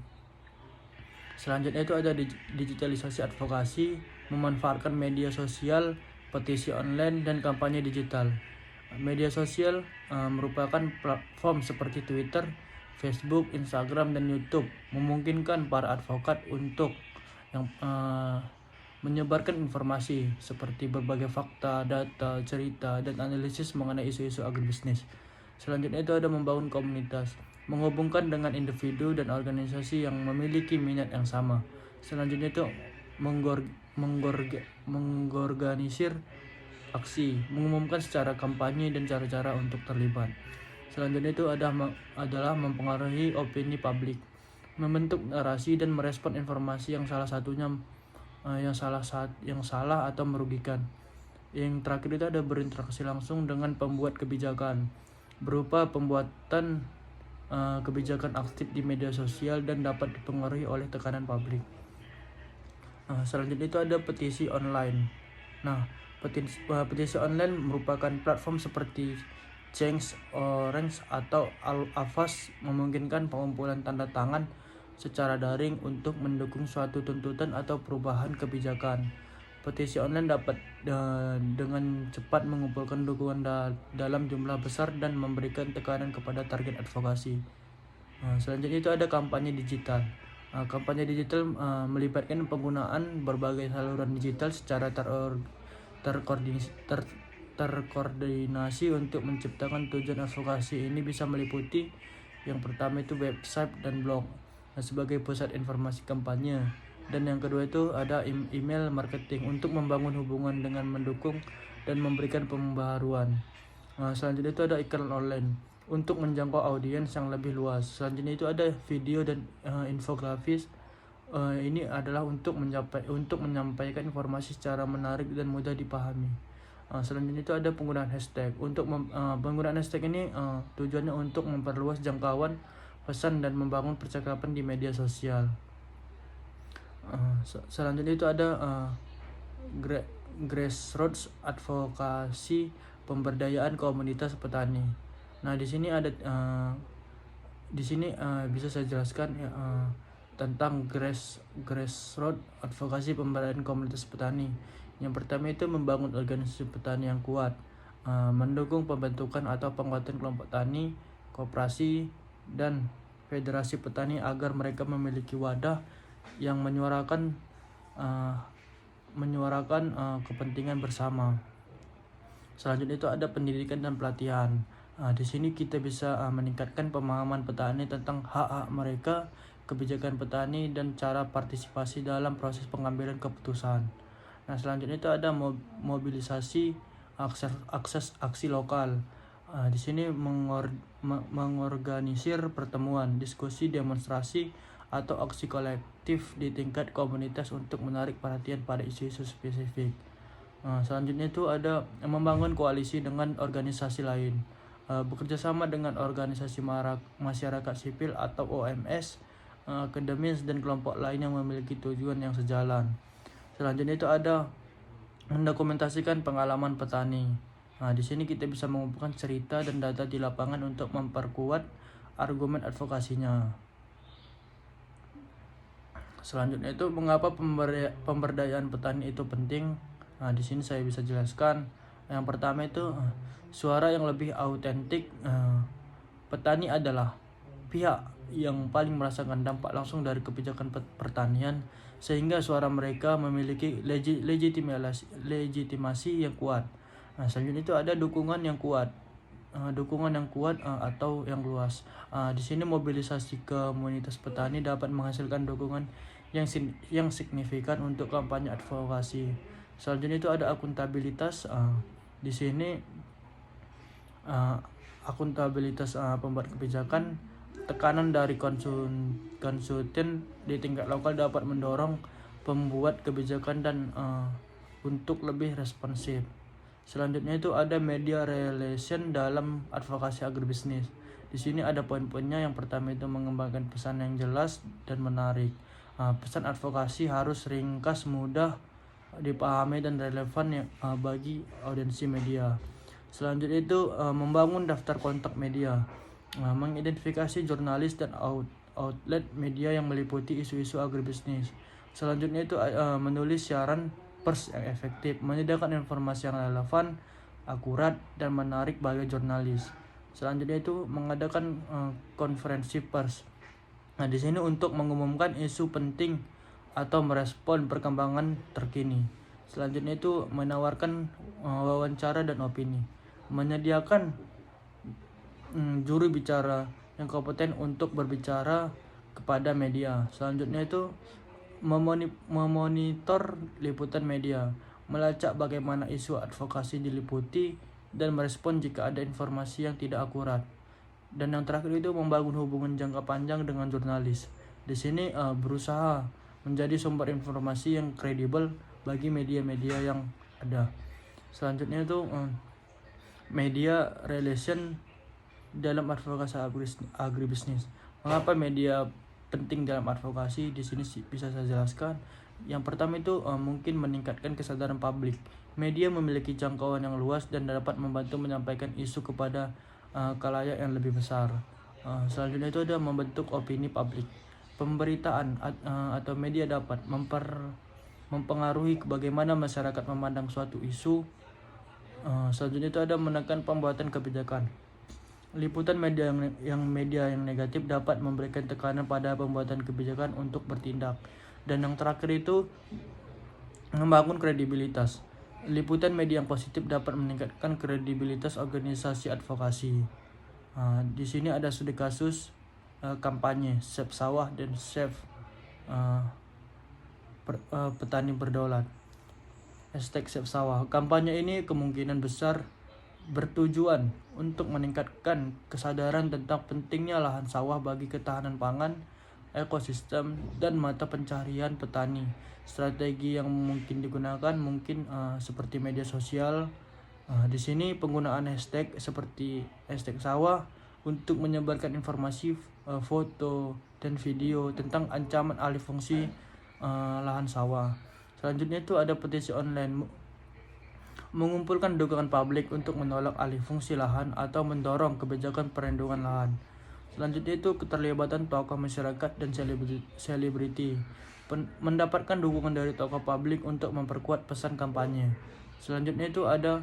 Selanjutnya itu ada digitalisasi advokasi, memanfaatkan media sosial, petisi online, dan kampanye digital. Media sosial merupakan platform seperti Twitter, Facebook, Instagram, dan YouTube memungkinkan para advokat untuk menyebarkan informasi seperti berbagai fakta, data, cerita, dan analisis mengenai isu-isu agribisnis. Selanjutnya itu ada membangun komunitas, menghubungkan dengan individu dan organisasi yang memiliki minat yang sama. Selanjutnya itu mengorganisir aksi, mengumumkan secara kampanye dan cara-cara untuk terlibat. Selanjutnya itu adalah mempengaruhi opini publik, membentuk narasi dan merespon informasi yang salah satunya yang salah atau merugikan. Yang terakhir itu ada berinteraksi langsung dengan pembuat kebijakan, berupa pembuatan kebijakan aktif di media sosial dan dapat dipengaruhi oleh tekanan publik. Selanjutnya itu ada petisi online. Nah, petisi online merupakan platform seperti Change.org atau Avast, memungkinkan pengumpulan tanda tangan secara daring untuk mendukung suatu tuntutan atau perubahan kebijakan. Petisi online dapat dengan cepat mengumpulkan dukungan dalam jumlah besar dan memberikan tekanan kepada target advokasi. Selanjutnya itu ada kampanye digital. Kampanye digital melibatkan penggunaan berbagai saluran digital secara terkoordinasi untuk menciptakan tujuan advokasi. Ini bisa meliputi yang pertama itu website dan blog sebagai pusat informasi kampanye, dan yang kedua itu ada email marketing untuk membangun hubungan dengan mendukung dan memberikan pembaharuan. Selanjutnya itu ada iklan online untuk menjangkau audiens yang lebih luas. Selanjutnya itu ada video dan infografis. Ini adalah untuk menyampaikan informasi secara menarik dan mudah dipahami. Selanjutnya itu ada penggunaan hashtag. Untuk penggunaan hashtag ini tujuannya untuk memperluas jangkauan pesan dan membangun percakapan di media sosial. Selanjutnya itu ada grassroots advokasi, pemberdayaan komunitas petani. Nah, di sini ada bisa saya jelaskan tentang grassroots advokasi pemberdayaan komunitas petani. Yang pertama itu membangun organisasi petani yang kuat, mendukung pembentukan atau penguatan kelompok tani, koperasi, dan federasi petani agar mereka memiliki wadah yang menyuarakan kepentingan bersama. Selanjutnya itu ada pendidikan dan pelatihan. Di sini kita bisa meningkatkan pemahaman petani tentang hak-hak mereka, kebijakan petani, dan cara partisipasi dalam proses pengambilan keputusan. Nah, selanjutnya itu ada mobilisasi akses aksi lokal. Di sini mengorganisir pertemuan, diskusi, demonstrasi, atau aksi kolektif di tingkat komunitas untuk menarik perhatian pada isu-isu spesifik. Selanjutnya itu ada membangun koalisi dengan organisasi lain, bekerja sama dengan organisasi masyarakat sipil atau OMS, akademis, dan kelompok lain yang memiliki tujuan yang sejalan. Selanjutnya itu ada mendokumentasikan pengalaman petani. Nah, di sini kita bisa mengumpulkan cerita dan data di lapangan untuk memperkuat argumen advokasinya. Selanjutnya itu mengapa pemberdayaan petani itu penting? Nah, di sini saya bisa jelaskan. Yang pertama itu suara yang lebih autentik. Petani adalah pihak yang paling merasakan dampak langsung dari kebijakan pertanian, sehingga suara mereka memiliki legitimasi yang kuat. Nah, selanjutnya itu ada dukungan yang kuat. Atau yang luas. Di sini mobilisasi komunitas petani dapat menghasilkan dukungan yang signifikan untuk kampanye advokasi. Selanjutnya itu ada akuntabilitas. Di sini akuntabilitas pembuat kebijakan. Tekanan dari konsultan di tingkat lokal dapat mendorong pembuat kebijakan dan untuk lebih responsif. Selanjutnya itu ada media relation dalam advokasi agribisnis. Di sini ada poin-poinnya. Yang pertama itu mengembangkan pesan yang jelas dan menarik. Pesan advokasi harus ringkas, mudah dipahami dan relevan bagi audiensi media. Selanjutnya itu membangun daftar kontak media, mengidentifikasi jurnalis dan outlet media yang meliputi isu-isu agribisnis. Selanjutnya itu menulis siaran pers yang efektif, menyediakan informasi yang relevan, akurat, dan menarik bagi jurnalis. Selanjutnya itu mengadakan konferensi pers. Nah, di sini untuk mengumumkan isu penting atau merespon perkembangan terkini. Selanjutnya itu menawarkan wawancara dan opini, menyediakan juru bicara yang kompeten untuk berbicara kepada media. Selanjutnya itu memonitor liputan media, melacak bagaimana isu advokasi diliputi dan merespon jika ada informasi yang tidak akurat. Dan yang terakhir itu membangun hubungan jangka panjang dengan jurnalis. Di sini berusaha menjadi sumber informasi yang kredibel bagi media-media yang ada. Selanjutnya itu media relation dalam advokasi agribisnis. Mengapa media penting dalam advokasi? Di sini bisa saya jelaskan. Yang pertama itu mungkin meningkatkan kesadaran publik. Media memiliki jangkauan yang luas dan dapat membantu menyampaikan isu kepada khalayak yang lebih besar. Selanjutnya itu ada membentuk opini publik. Pemberitaan atau media dapat mempengaruhi bagaimana masyarakat memandang suatu isu. Selanjutnya itu ada menekan pembuatan kebijakan. Liputan media yang negatif dapat memberikan tekanan pada pembuatan kebijakan untuk bertindak. Dan yang terakhir itu membangun kredibilitas. Liputan media yang positif dapat meningkatkan kredibilitas organisasi advokasi. Di sini ada studi kasus kampanye Save Sawah dan Save Petani Berdaulat. #Save Sawah. Kampanye ini kemungkinan besar bertujuan untuk meningkatkan kesadaran tentang pentingnya lahan sawah bagi ketahanan pangan, ekosistem, dan mata pencaharian petani. Strategi yang mungkin digunakan seperti media sosial. Di sini penggunaan hashtag seperti #sawah untuk menyebarkan informasi, foto, dan video tentang ancaman alih fungsi lahan sawah. Selanjutnya itu ada petisi online, mengumpulkan dukungan publik untuk menolak alih fungsi lahan atau mendorong kebijakan perlindungan lahan. Selanjutnya itu keterlibatan tokoh masyarakat dan selebriti, mendapatkan dukungan dari tokoh publik untuk memperkuat pesan kampanye. Selanjutnya itu ada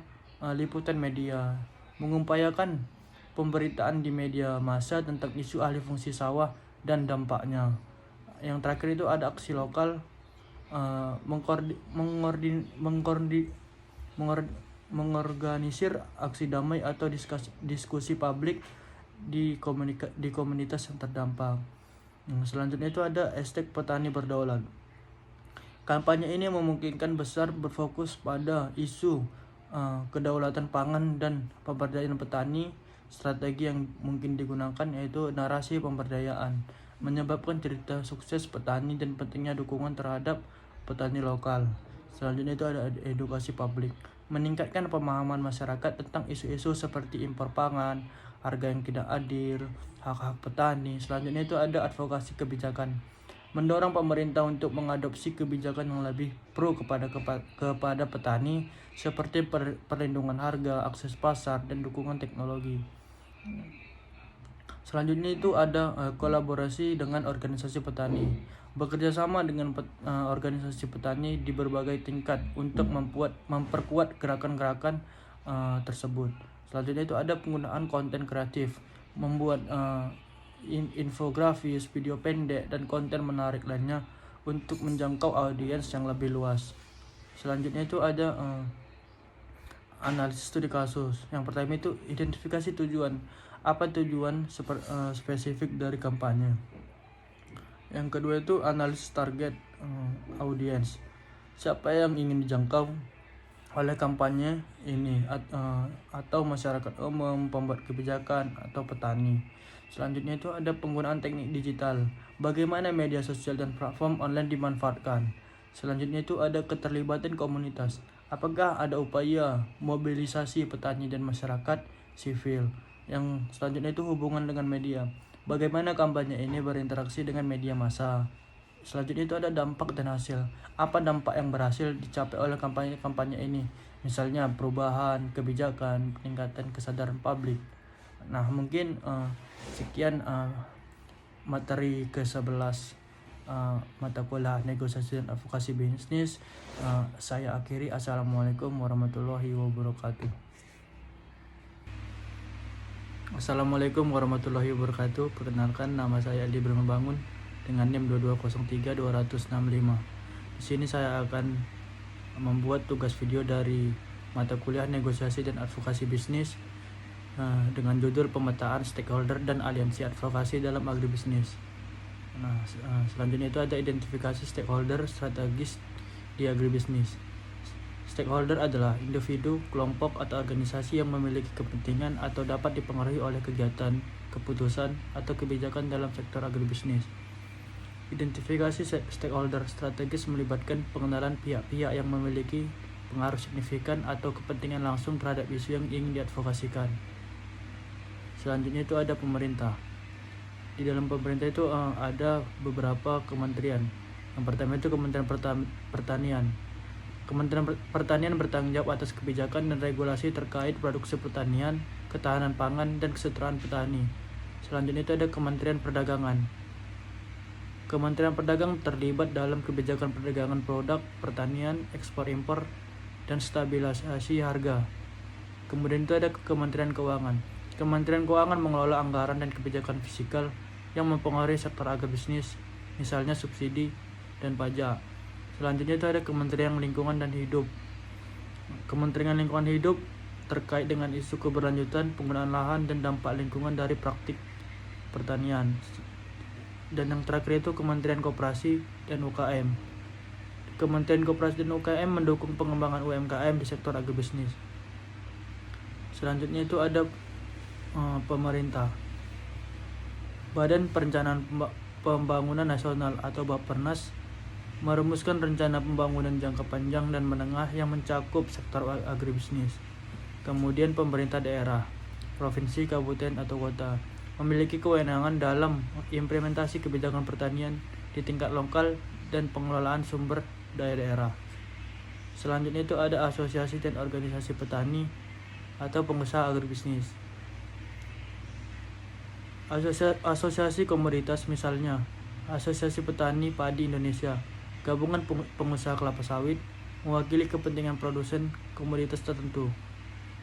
liputan media, mengupayakan pemberitaan di media massa tentang isu alih fungsi sawah dan dampaknya. Yang terakhir itu ada aksi lokal, mengorganisir aksi damai atau diskusi publik di komunitas yang terdampak. Selanjutnya itu ada #petani berdaulat. Kampanye ini memungkinkan besar berfokus pada isu kedaulatan pangan dan pemberdayaan petani. Strategi yang mungkin digunakan yaitu narasi pemberdayaan, menyebabkan cerita sukses petani dan pentingnya dukungan terhadap petani lokal. Selanjutnya itu ada edukasi publik, meningkatkan pemahaman masyarakat tentang isu-isu seperti impor pangan, harga yang tidak adil, hak-hak petani. Selanjutnya itu ada advokasi kebijakan, mendorong pemerintah untuk mengadopsi kebijakan yang lebih pro kepada petani seperti perlindungan harga, akses pasar, dan dukungan teknologi. Selanjutnya itu ada kolaborasi dengan organisasi petani. Bekerja sama dengan organisasi petani di berbagai tingkat untuk memperkuat gerakan-gerakan tersebut. Selanjutnya itu ada penggunaan konten kreatif, membuat infografis, video pendek, dan konten menarik lainnya untuk menjangkau audiens yang lebih luas. Selanjutnya itu ada analisis studi kasus. Yang pertama itu identifikasi tujuan. Apa tujuan spesifik dari kampanye? Yang kedua itu analisis target audiens. Siapa yang ingin dijangkau oleh kampanye ini, atau masyarakat umum, pembuat kebijakan, atau petani. Selanjutnya itu ada penggunaan teknik digital. Bagaimana media sosial dan platform online dimanfaatkan. Selanjutnya itu ada keterlibatan komunitas. Apakah ada upaya mobilisasi petani dan masyarakat sivil. Yang selanjutnya itu hubungan dengan media. Bagaimana kampanye ini berinteraksi dengan media massa. Selanjutnya itu ada dampak dan hasil. Apa dampak yang berhasil dicapai oleh kampanye ini? Misalnya perubahan kebijakan, peningkatan kesadaran publik. Nah, mungkin sekian materi ke-11 mata kuliah negosiasi dan advokasi bisnis. Saya akhiri. Assalamualaikum warahmatullahi wabarakatuh. Assalamualaikum warahmatullahi wabarakatuh. Perkenalkan, nama saya Aldi Bermabangun dengan NIM 2203265. Di sini saya akan membuat tugas video dari mata kuliah negosiasi dan advokasi bisnis dengan judul pemetaan stakeholder dan aliansi advokasi dalam agribisnis. Nah, selanjutnya itu ada identifikasi stakeholder strategis di agribisnis. Stakeholder adalah individu, kelompok, atau organisasi yang memiliki kepentingan atau dapat dipengaruhi oleh kegiatan, keputusan, atau kebijakan dalam sektor agribisnis. Identifikasi stakeholder strategis melibatkan pengenalan pihak-pihak yang memiliki pengaruh signifikan atau kepentingan langsung terhadap isu yang ingin diadvokasikan. Selanjutnya itu ada pemerintah. Di dalam pemerintah itu ada beberapa kementerian. Yang pertama itu Kementerian Pertanian. Kementerian Pertanian bertanggung jawab atas kebijakan dan regulasi terkait produksi pertanian, ketahanan pangan, dan kesejahteraan petani. Selanjutnya itu ada Kementerian Perdagangan. Kementerian Perdagangan terlibat dalam kebijakan perdagangan produk pertanian, ekspor-impor, dan stabilisasi harga. Kemudian itu ada Kementerian Keuangan. Kementerian Keuangan mengelola anggaran dan kebijakan fiskal yang mempengaruhi sektor agribisnis, misalnya subsidi dan pajak. Selanjutnya itu ada Kementerian Lingkungan dan Hidup. Kementerian Lingkungan Hidup terkait dengan isu keberlanjutan penggunaan lahan dan dampak lingkungan dari praktik pertanian. Dan yang terakhir itu Kementerian Koperasi dan UKM. Kementerian Koperasi dan UKM mendukung pengembangan UMKM di sektor agribisnis. Selanjutnya itu ada pemerintah. Badan Perencanaan Pembangunan Nasional atau Bappenas merumuskan rencana pembangunan jangka panjang dan menengah yang mencakup sektor agribisnis. Kemudian pemerintah daerah, provinsi, kabupaten, atau kota memiliki kewenangan dalam implementasi kebijakan pertanian di tingkat lokal dan pengelolaan sumber daya daerah. Selanjutnya itu ada asosiasi dan organisasi petani atau pengusaha agribisnis. Asosiasi komoditas misalnya Asosiasi Petani Padi Indonesia, gabungan pengusaha kelapa sawit, mewakili kepentingan produsen komoditas tertentu.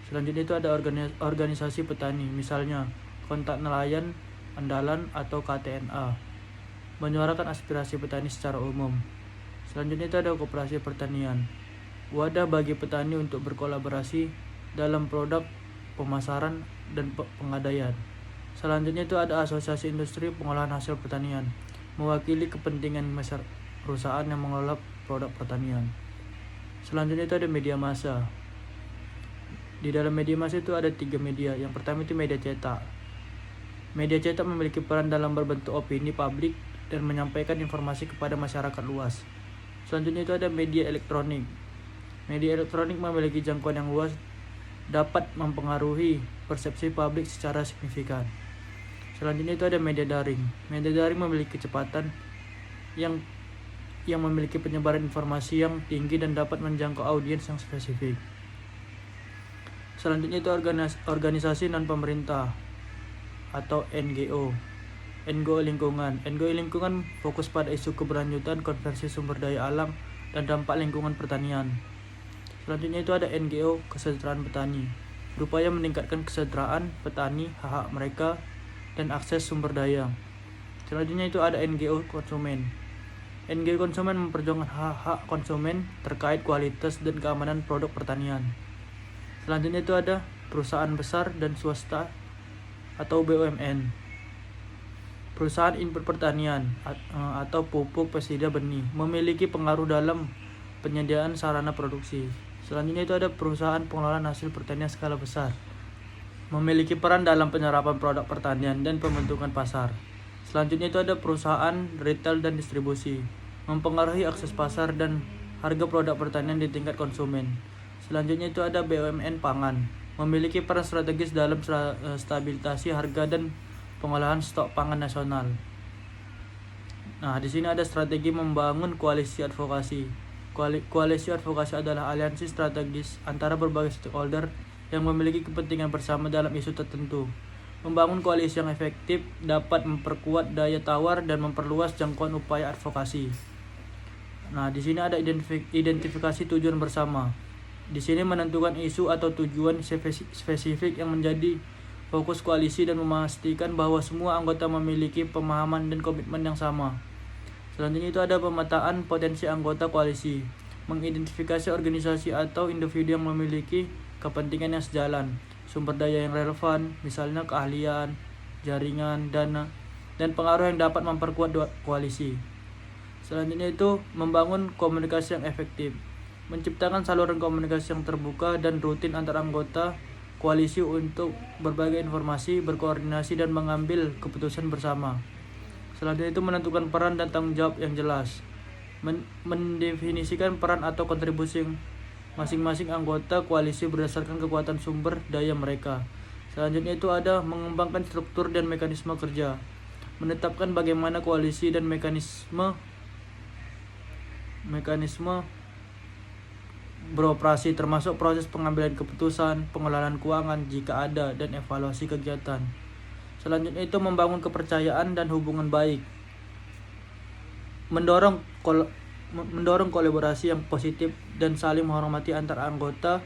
Selanjutnya itu ada organisasi petani, misalnya Kontak Nelayan Andalan atau KTNA, menyuarakan aspirasi petani secara umum. Selanjutnya itu ada koperasi pertanian, wadah bagi petani untuk berkolaborasi dalam produk, pemasaran, dan pengadaian. Selanjutnya itu ada asosiasi industri pengolahan hasil pertanian, mewakili kepentingan perusahaan yang mengelola produk pertanian. Selanjutnya itu ada media massa. Di dalam media massa itu ada 3 media. Yang pertama itu media cetak. Media cetak memiliki peran dalam berbentuk opini publik dan menyampaikan informasi kepada masyarakat luas. Selanjutnya itu ada media elektronik. Media elektronik memiliki jangkauan yang luas, dapat mempengaruhi persepsi publik secara signifikan. Selanjutnya itu ada media daring. Media daring memiliki kecepatan yang memiliki penyebaran informasi yang tinggi dan dapat menjangkau audiens yang spesifik. Selanjutnya itu organisasi non-pemerintah atau NGO. NGO lingkungan. NGO lingkungan fokus pada isu keberlanjutan, konservasi sumber daya alam, dan dampak lingkungan pertanian. Selanjutnya itu ada NGO kesejahteraan petani. Berupaya meningkatkan kesejahteraan petani, hak-hak mereka, dan akses sumber daya. Selanjutnya itu ada NGO konsumen. NGO konsumen memperjuangkan hak-hak konsumen terkait kualitas dan keamanan produk pertanian. Selanjutnya itu ada perusahaan besar dan swasta atau BUMN. Perusahaan input pertanian atau pupuk, pestisida, benih memiliki pengaruh dalam penyediaan sarana produksi. Selanjutnya itu ada perusahaan pengelolaan hasil pertanian skala besar. Memiliki peran dalam penyerapan produk pertanian dan pembentukan pasar. Selanjutnya itu ada perusahaan retail dan distribusi. Mempengaruhi akses pasar dan harga produk pertanian di tingkat konsumen. Selanjutnya itu ada BUMN pangan. Memiliki peran strategis dalam stabilisasi harga dan pengolahan stok pangan nasional. Nah, di sini ada strategi membangun koalisi advokasi. Koalisi advokasi adalah aliansi strategis antara berbagai stakeholder yang memiliki kepentingan bersama dalam isu tertentu. Membangun koalisi yang efektif dapat memperkuat daya tawar dan memperluas jangkauan upaya advokasi. Nah, di sini ada identifikasi tujuan bersama. Di sini menentukan isu atau tujuan spesifik yang menjadi fokus koalisi dan memastikan bahwa semua anggota memiliki pemahaman dan komitmen yang sama. Selanjutnya itu ada pemetaan potensi anggota koalisi. Mengidentifikasi organisasi atau individu yang memiliki kepentingan yang sejalan, sumber daya yang relevan, misalnya keahlian, jaringan, dana, dan pengaruh yang dapat memperkuat koalisi. Selanjutnya itu membangun komunikasi yang efektif. Menciptakan saluran komunikasi yang terbuka dan rutin antar anggota koalisi untuk berbagi informasi, berkoordinasi, dan mengambil keputusan bersama. Selanjutnya itu menentukan peran dan tanggung jawab yang jelas. Mendefinisikan peran atau kontribusi masing-masing anggota koalisi berdasarkan kekuatan sumber daya mereka. Selanjutnya itu ada mengembangkan struktur dan mekanisme kerja. Menetapkan bagaimana koalisi dan mekanisme beroperasi, termasuk proses pengambilan keputusan, pengelolaan keuangan jika ada, dan evaluasi kegiatan. Selanjutnya itu membangun kepercayaan dan hubungan baik. Mendorong kolaborasi yang positif dan saling menghormati antar anggota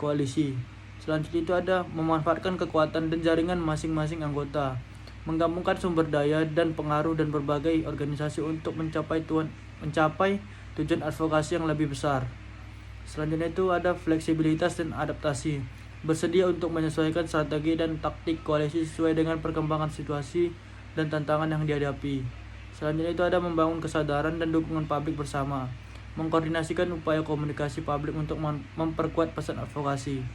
koalisi. Selanjutnya itu ada memanfaatkan kekuatan dan jaringan masing-masing anggota. Menggabungkan sumber daya dan pengaruh dan berbagai organisasi untuk mencapai tujuan advokasi yang lebih besar. Selanjutnya itu ada fleksibilitas dan adaptasi. Bersedia untuk menyesuaikan strategi dan taktik koalisi sesuai dengan perkembangan situasi dan tantangan yang dihadapi. Selanjutnya itu ada membangun kesadaran dan dukungan publik bersama. Mengkoordinasikan upaya komunikasi publik untuk memperkuat pesan advokasi.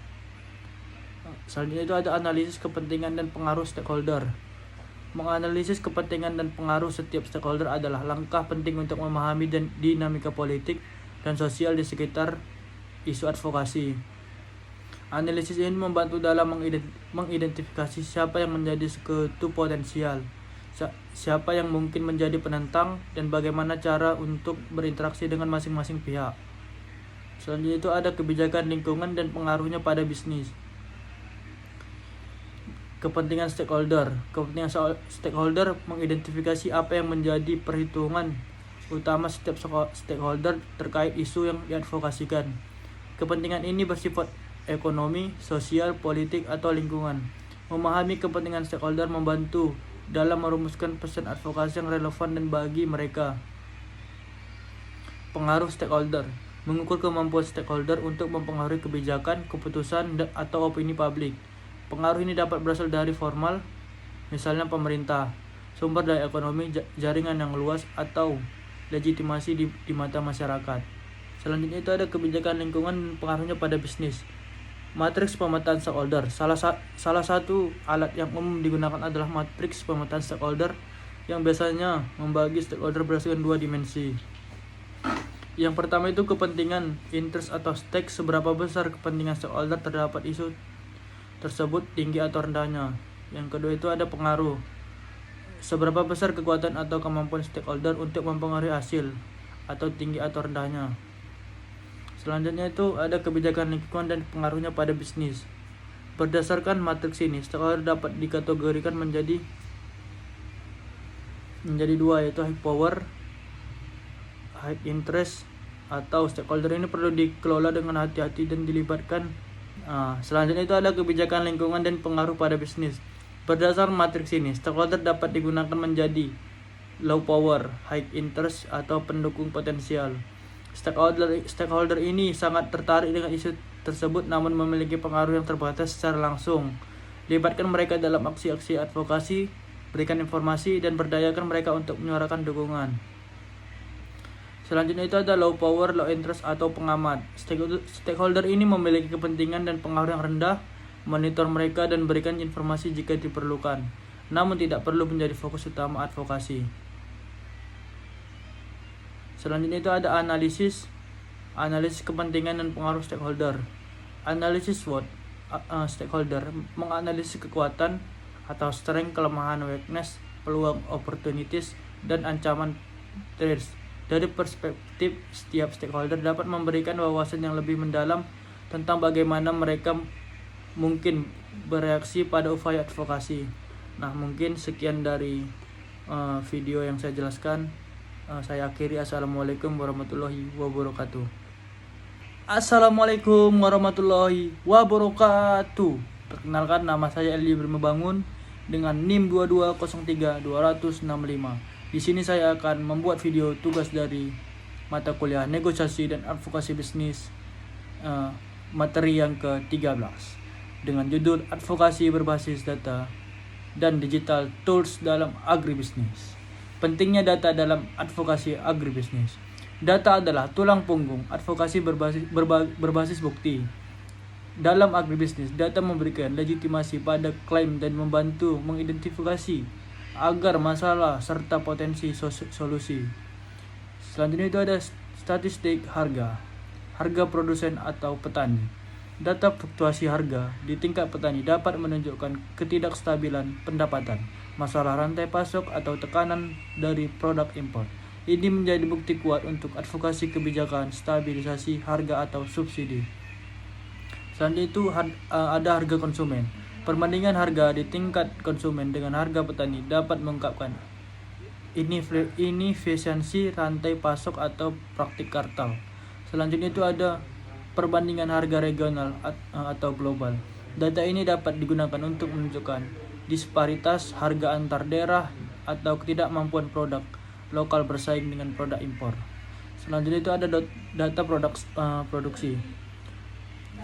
Selanjutnya itu ada analisis kepentingan dan pengaruh stakeholder. Menganalisis kepentingan dan pengaruh setiap stakeholder adalah langkah penting untuk memahami dinamika politik dan sosial di sekitar isu advokasi. Analisis ini membantu dalam mengidentifikasi siapa yang menjadi sekutu potensial, siapa yang mungkin menjadi penentang, dan bagaimana cara untuk berinteraksi dengan masing-masing pihak. Selanjutnya itu ada kebijakan lingkungan dan pengaruhnya pada bisnis. Kepentingan stakeholder. Kepentingan stakeholder mengidentifikasi apa yang menjadi perhitungan utama setiap stakeholder terkait isu yang diadvokasikan. Kepentingan ini bersifat ekonomi, sosial, politik, atau lingkungan. Memahami kepentingan stakeholder membantu dalam merumuskan pesan advokasi yang relevan dan bagi mereka. Pengaruh stakeholder. Mengukur kemampuan stakeholder untuk mempengaruhi kebijakan, keputusan, atau opini publik. Pengaruh ini dapat berasal dari formal, misalnya pemerintah, sumber daya ekonomi, jaringan yang luas, atau legitimasi di mata masyarakat. Selanjutnya itu ada kebijakan lingkungan pengaruhnya pada bisnis. Matriks pemetaan stakeholder. Salah satu alat yang umum digunakan adalah matriks pemetaan stakeholder yang biasanya membagi stakeholder berdasarkan 2 dimensi. Yang pertama itu kepentingan, interest atau stake, seberapa besar kepentingan stakeholder terdapat isu tersebut, tinggi atau rendahnya. Yang kedua itu ada pengaruh, Seberapa besar kekuatan atau kemampuan stakeholder untuk mempengaruhi hasil atau tinggi atau rendahnya. Selanjutnya itu ada kebijakan lingkungan dan pengaruhnya pada bisnis. Berdasarkan matriks ini, stakeholder dapat dikategorikan menjadi dua, yaitu high power, high interest, atau stakeholder ini perlu dikelola dengan hati-hati dan dilibatkan. Selanjutnya itu ada kebijakan lingkungan dan pengaruh pada bisnis. Berdasar matriks ini, stakeholder dapat digunakan menjadi low power, high interest, atau pendukung potensial. Stakeholder ini sangat tertarik dengan isu tersebut namun memiliki pengaruh yang terbatas secara langsung. Libatkan mereka dalam aksi-aksi advokasi, berikan informasi, dan berdayakan mereka untuk menyuarakan dukungan. Selanjutnya itu ada low power, low interest, atau pengamat. Stakeholder ini memiliki kepentingan dan pengaruh yang rendah, monitor mereka dan berikan informasi jika diperlukan, namun tidak perlu menjadi fokus utama advokasi. Selanjutnya itu ada analisis kepentingan dan pengaruh stakeholder. Analisis SWOT stakeholder menganalisis kekuatan atau strength, kelemahan, weakness, peluang, opportunities, dan ancaman, threats. Dari perspektif setiap stakeholder dapat memberikan wawasan yang lebih mendalam tentang bagaimana mereka mungkin bereaksi pada upaya advokasi. Nah, mungkin sekian dari video yang saya jelaskan. Saya akhiri. Assalamualaikum warahmatullahi wabarakatuh. Assalamualaikum warahmatullahi wabarakatuh. Perkenalkan, nama saya Eli Bermebangun dengan NIM 2203265. Di sini saya akan membuat video tugas dari mata kuliah negosiasi dan advokasi bisnis materi yang ke-13 dengan judul advokasi berbasis data dan digital tools dalam agribisnis. Pentingnya data dalam advokasi agribisnis. Data adalah tulang punggung advokasi berbasis bukti. Dalam agribisnis, data memberikan legitimasi pada klaim dan membantu mengidentifikasi agar masalah serta potensi solusi. Selanjutnya itu ada statistik harga produsen atau petani. Data fluktuasi harga di tingkat petani dapat menunjukkan ketidakstabilan pendapatan, masalah rantai pasok, atau tekanan dari produk impor. Ini menjadi bukti kuat untuk advokasi kebijakan stabilisasi harga atau subsidi. Selanjutnya itu ada harga konsumen. Perbandingan harga di tingkat konsumen dengan harga petani dapat mengungkapkan inefisiensi rantai pasok atau praktik kartel. Selanjutnya itu ada perbandingan harga regional atau global. Data ini dapat digunakan untuk menunjukkan disparitas harga antar daerah atau ketidakmampuan produk lokal bersaing dengan produk impor. Selanjutnya itu ada data produksi.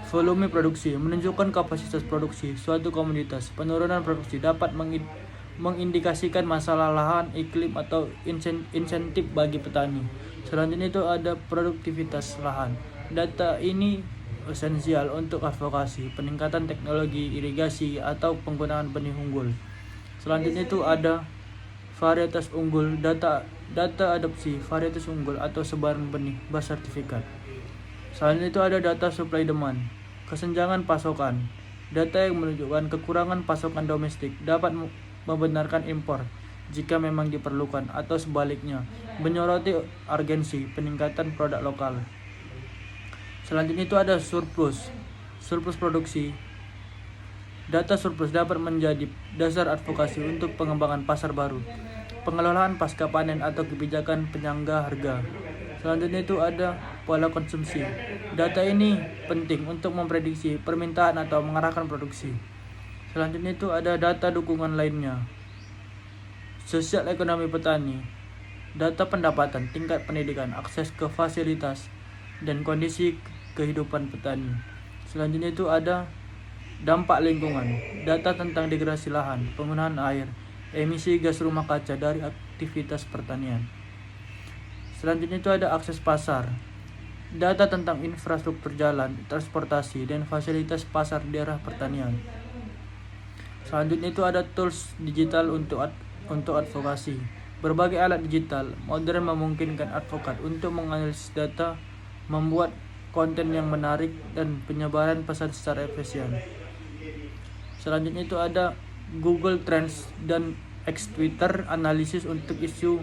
Volume produksi menunjukkan kapasitas produksi suatu komoditas. Penurunan produksi dapat mengindikasikan masalah lahan, iklim, atau insentif bagi petani. Selanjutnya itu ada produktivitas lahan. Data ini esensial untuk advokasi, peningkatan teknologi irigasi, atau penggunaan benih unggul. Selanjutnya itu ada varietas unggul. Data adopsi varietas unggul atau sebaran benih bersertifikat. Selanjutnya itu ada data supply demand. Kesenjangan pasokan. Data yang menunjukkan kekurangan pasokan domestik dapat membenarkan impor jika memang diperlukan, atau sebaliknya menyoroti urgensi peningkatan produk lokal. Selanjutnya itu ada surplus produksi. Data surplus dapat menjadi dasar advokasi untuk pengembangan pasar baru, pengelolaan pasca panen, atau kebijakan penyangga harga. Selanjutnya itu ada pola konsumsi. Data ini penting untuk memprediksi permintaan atau mengarahkan produksi. Selanjutnya itu ada data dukungan lainnya. Sosial ekonomi petani. Data pendapatan, tingkat pendidikan, akses ke fasilitas, dan kondisi kehidupan petani. Selanjutnya itu ada dampak lingkungan. Data tentang degradasi lahan, penggunaan air, emisi gas rumah kaca dari aktivitas pertanian. Selanjutnya itu ada akses pasar. Data tentang infrastruktur jalan, transportasi, dan fasilitas pasar daerah pertanian. Selanjutnya itu ada tools digital untuk advokasi. Berbagai alat digital modern memungkinkan advokat untuk menganalisis data, membuat konten yang menarik, dan penyebaran pesan secara efisien. Selanjutnya itu ada Google Trends dan X Twitter analisis untuk isu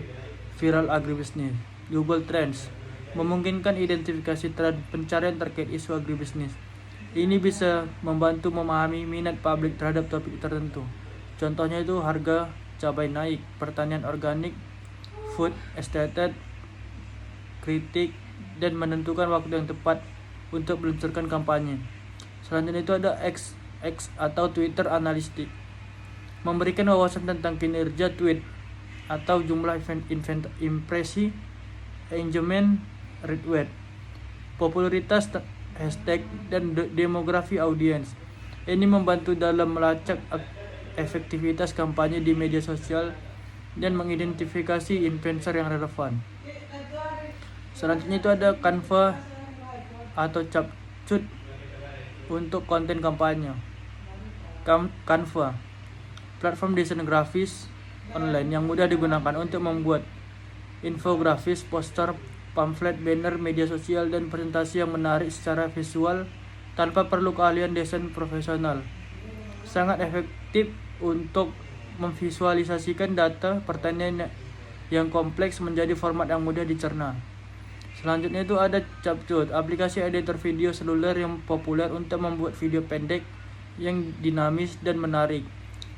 viral agribisnis. Google Trends memungkinkan identifikasi terhadap pencarian terkait isu agribisnis. Ini bisa membantu memahami minat publik terhadap topik tertentu. Contohnya itu harga cabai naik, pertanian organik, food estate, kritik, dan menentukan waktu yang tepat untuk meluncurkan kampanye. Selanjutnya itu ada X atau Twitter Analytics, memberikan wawasan tentang kinerja tweet atau jumlah impresi, engagement, retweet, popularitas hashtag, dan demografi audiens. Ini membantu dalam melacak efektivitas kampanye di media sosial dan mengidentifikasi influencer yang relevan. Selanjutnya itu ada Canva atau CapCut untuk konten kampanye. Canva, platform desain grafis online yang mudah digunakan untuk membuat infografis, poster, pamflet, banner, media sosial, dan presentasi yang menarik secara visual tanpa perlu keahlian desain profesional. Sangat efektif untuk memvisualisasikan data pertanian yang kompleks menjadi format yang mudah dicerna. Selanjutnya itu ada CapCut, aplikasi editor video seluler yang populer untuk membuat video pendek yang dinamis dan menarik.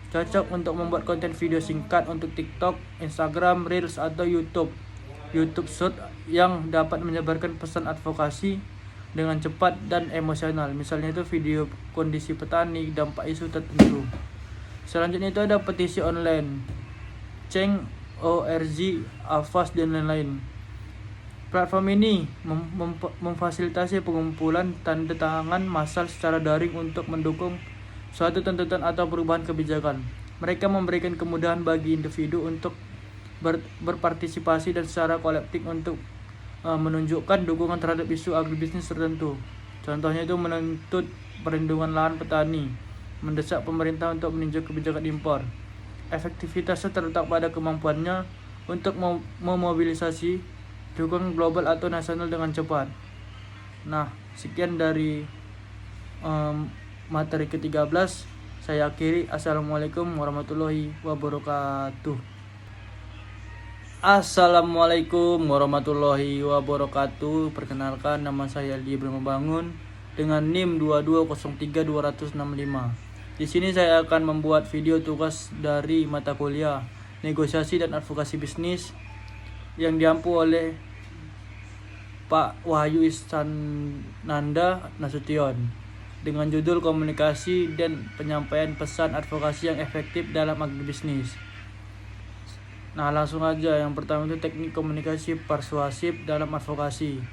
Cocok untuk membuat konten video singkat untuk TikTok, Instagram, Reels, atau YouTube Short yang dapat menyebarkan pesan advokasi dengan cepat dan emosional. Misalnya itu video kondisi petani, dampak isu tertentu. Selanjutnya itu ada petisi online, Change.org, Avast, dan lain-lain. Platform ini memfasilitasi pengumpulan tanda tangan massal secara daring untuk mendukung suatu tuntutan atau perubahan kebijakan. Mereka memberikan kemudahan bagi individu untuk berpartisipasi dan secara kolektif untuk menunjukkan dukungan terhadap isu agribisnis tertentu. Contohnya itu menuntut perlindungan lahan petani, mendesak pemerintah untuk meninjau kebijakan impor. Efektivitasnya terletak pada kemampuannya untuk memobilisasi dukungan global atau nasional dengan cepat. Nah, sekian dari materi ke-13. Saya akhiri. Assalamualaikum warahmatullahi wabarakatuh. Assalamualaikum warahmatullahi wabarakatuh. Perkenalkan, nama saya Aldi Ibrahim Membangun dengan NIM 2203265. Di sini saya akan membuat video tugas dari mata kuliah Negosiasi dan Advokasi Bisnis yang diampu oleh Pak Wahyu Isananda Nasution dengan judul Komunikasi dan Penyampaian Pesan Advokasi yang Efektif dalam Agribisnis. Nah, langsung aja. Yang pertama itu teknik komunikasi persuasif dalam advokasi.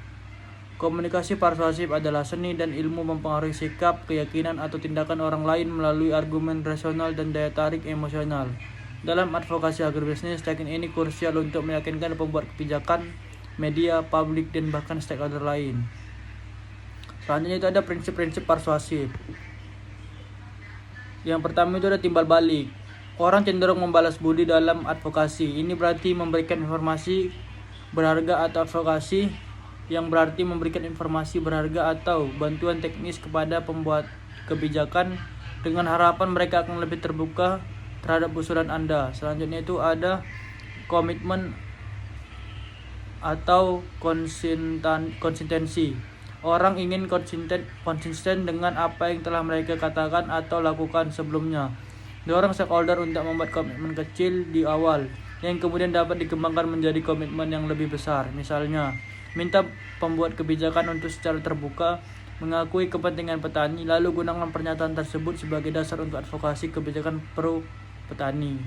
Komunikasi persuasif adalah seni dan ilmu mempengaruhi sikap, keyakinan, atau tindakan orang lain melalui argumen rasional dan daya tarik emosional. Dalam advokasi agribisnis, teknik ini krusial untuk meyakinkan pembuat kebijakan, media, publik, dan bahkan stakeholder lain. Selanjutnya itu ada prinsip-prinsip persuasif. Yang pertama itu ada timbal balik. Orang cenderung membalas budi dalam advokasi. Ini berarti memberikan informasi berharga atau advokasi yang berarti memberikan informasi berharga atau bantuan teknis kepada pembuat kebijakan dengan harapan mereka akan lebih terbuka terhadap usulan Anda. Selanjutnya itu ada komitmen atau konsistensi. Orang ingin konsisten dengan apa yang telah mereka katakan atau lakukan sebelumnya. Dorong stakeholder untuk membuat komitmen kecil di awal yang kemudian dapat dikembangkan menjadi komitmen yang lebih besar. Misalnya, minta pembuat kebijakan untuk secara terbuka mengakui kepentingan petani, lalu gunakan pernyataan tersebut sebagai dasar untuk advokasi kebijakan pro petani.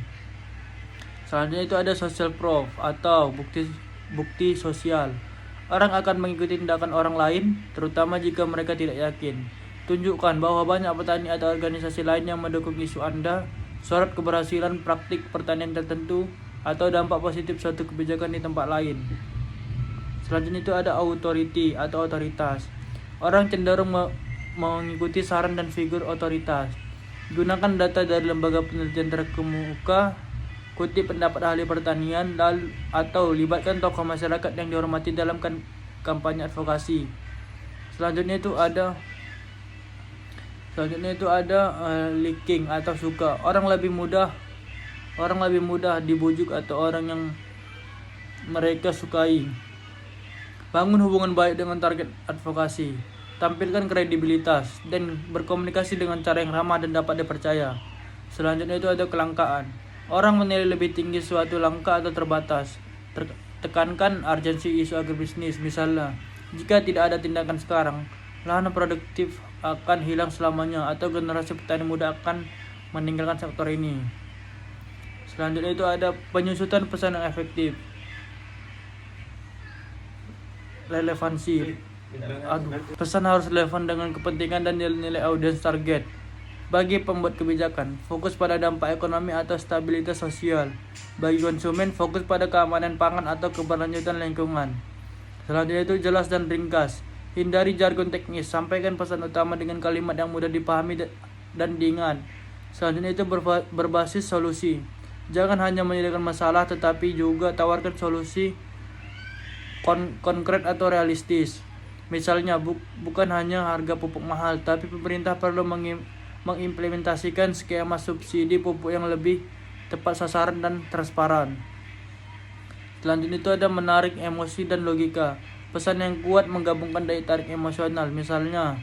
Selanjutnya itu ada social proof atau bukti sosial. Orang akan mengikuti tindakan orang lain, terutama jika mereka tidak yakin. Tunjukkan bahwa banyak petani atau organisasi lain yang mendukung isu Anda, sorot keberhasilan praktik pertanian tertentu, atau dampak positif suatu kebijakan di tempat lain. Selanjutnya itu ada authority atau otoritas. Orang cenderung mengikuti saran dan figur otoritas. Gunakan data dari lembaga penelitian terkemuka, kutip pendapat ahli pertanian, atau libatkan tokoh masyarakat yang dihormati dalam kampanye advokasi. Selanjutnya itu ada liking atau suka. Orang lebih mudah Orang lebih mudah dibujuk atau orang yang mereka sukai. Bangun hubungan baik dengan target advokasi. Tampilkan kredibilitas dan berkomunikasi dengan cara yang ramah dan dapat dipercaya. Selanjutnya itu ada kelangkaan. Orang menilai lebih tinggi suatu langka atau terbatas. Tekankan urgensi isu agribisnis. Misalnya, jika tidak ada tindakan sekarang, lahan produktif akan hilang selamanya atau generasi petani muda akan meninggalkan sektor ini. Selanjutnya itu ada penyusutan pesan yang efektif. Relevansi. Pesan harus relevan dengan kepentingan dan nilai audiens target. Bagi pembuat kebijakan, fokus pada dampak ekonomi atau stabilitas sosial. Bagi konsumen, fokus pada keamanan pangan atau keberlanjutan lingkungan. Selanjutnya itu jelas dan ringkas. Hindari jargon teknis, sampaikan pesan utama dengan kalimat yang mudah dipahami dan diingat. Selanjutnya itu berbasis solusi. Jangan hanya menyediakan masalah, tetapi juga tawarkan solusi konkret atau realistis. Misalnya, bukan hanya harga pupuk mahal, tapi pemerintah perlu mengimplementasikan skema subsidi pupuk yang lebih tepat sasaran dan transparan. Selanjutnya itu ada menarik emosi dan logika. Pesan yang kuat menggabungkan daya tarik emosional, misalnya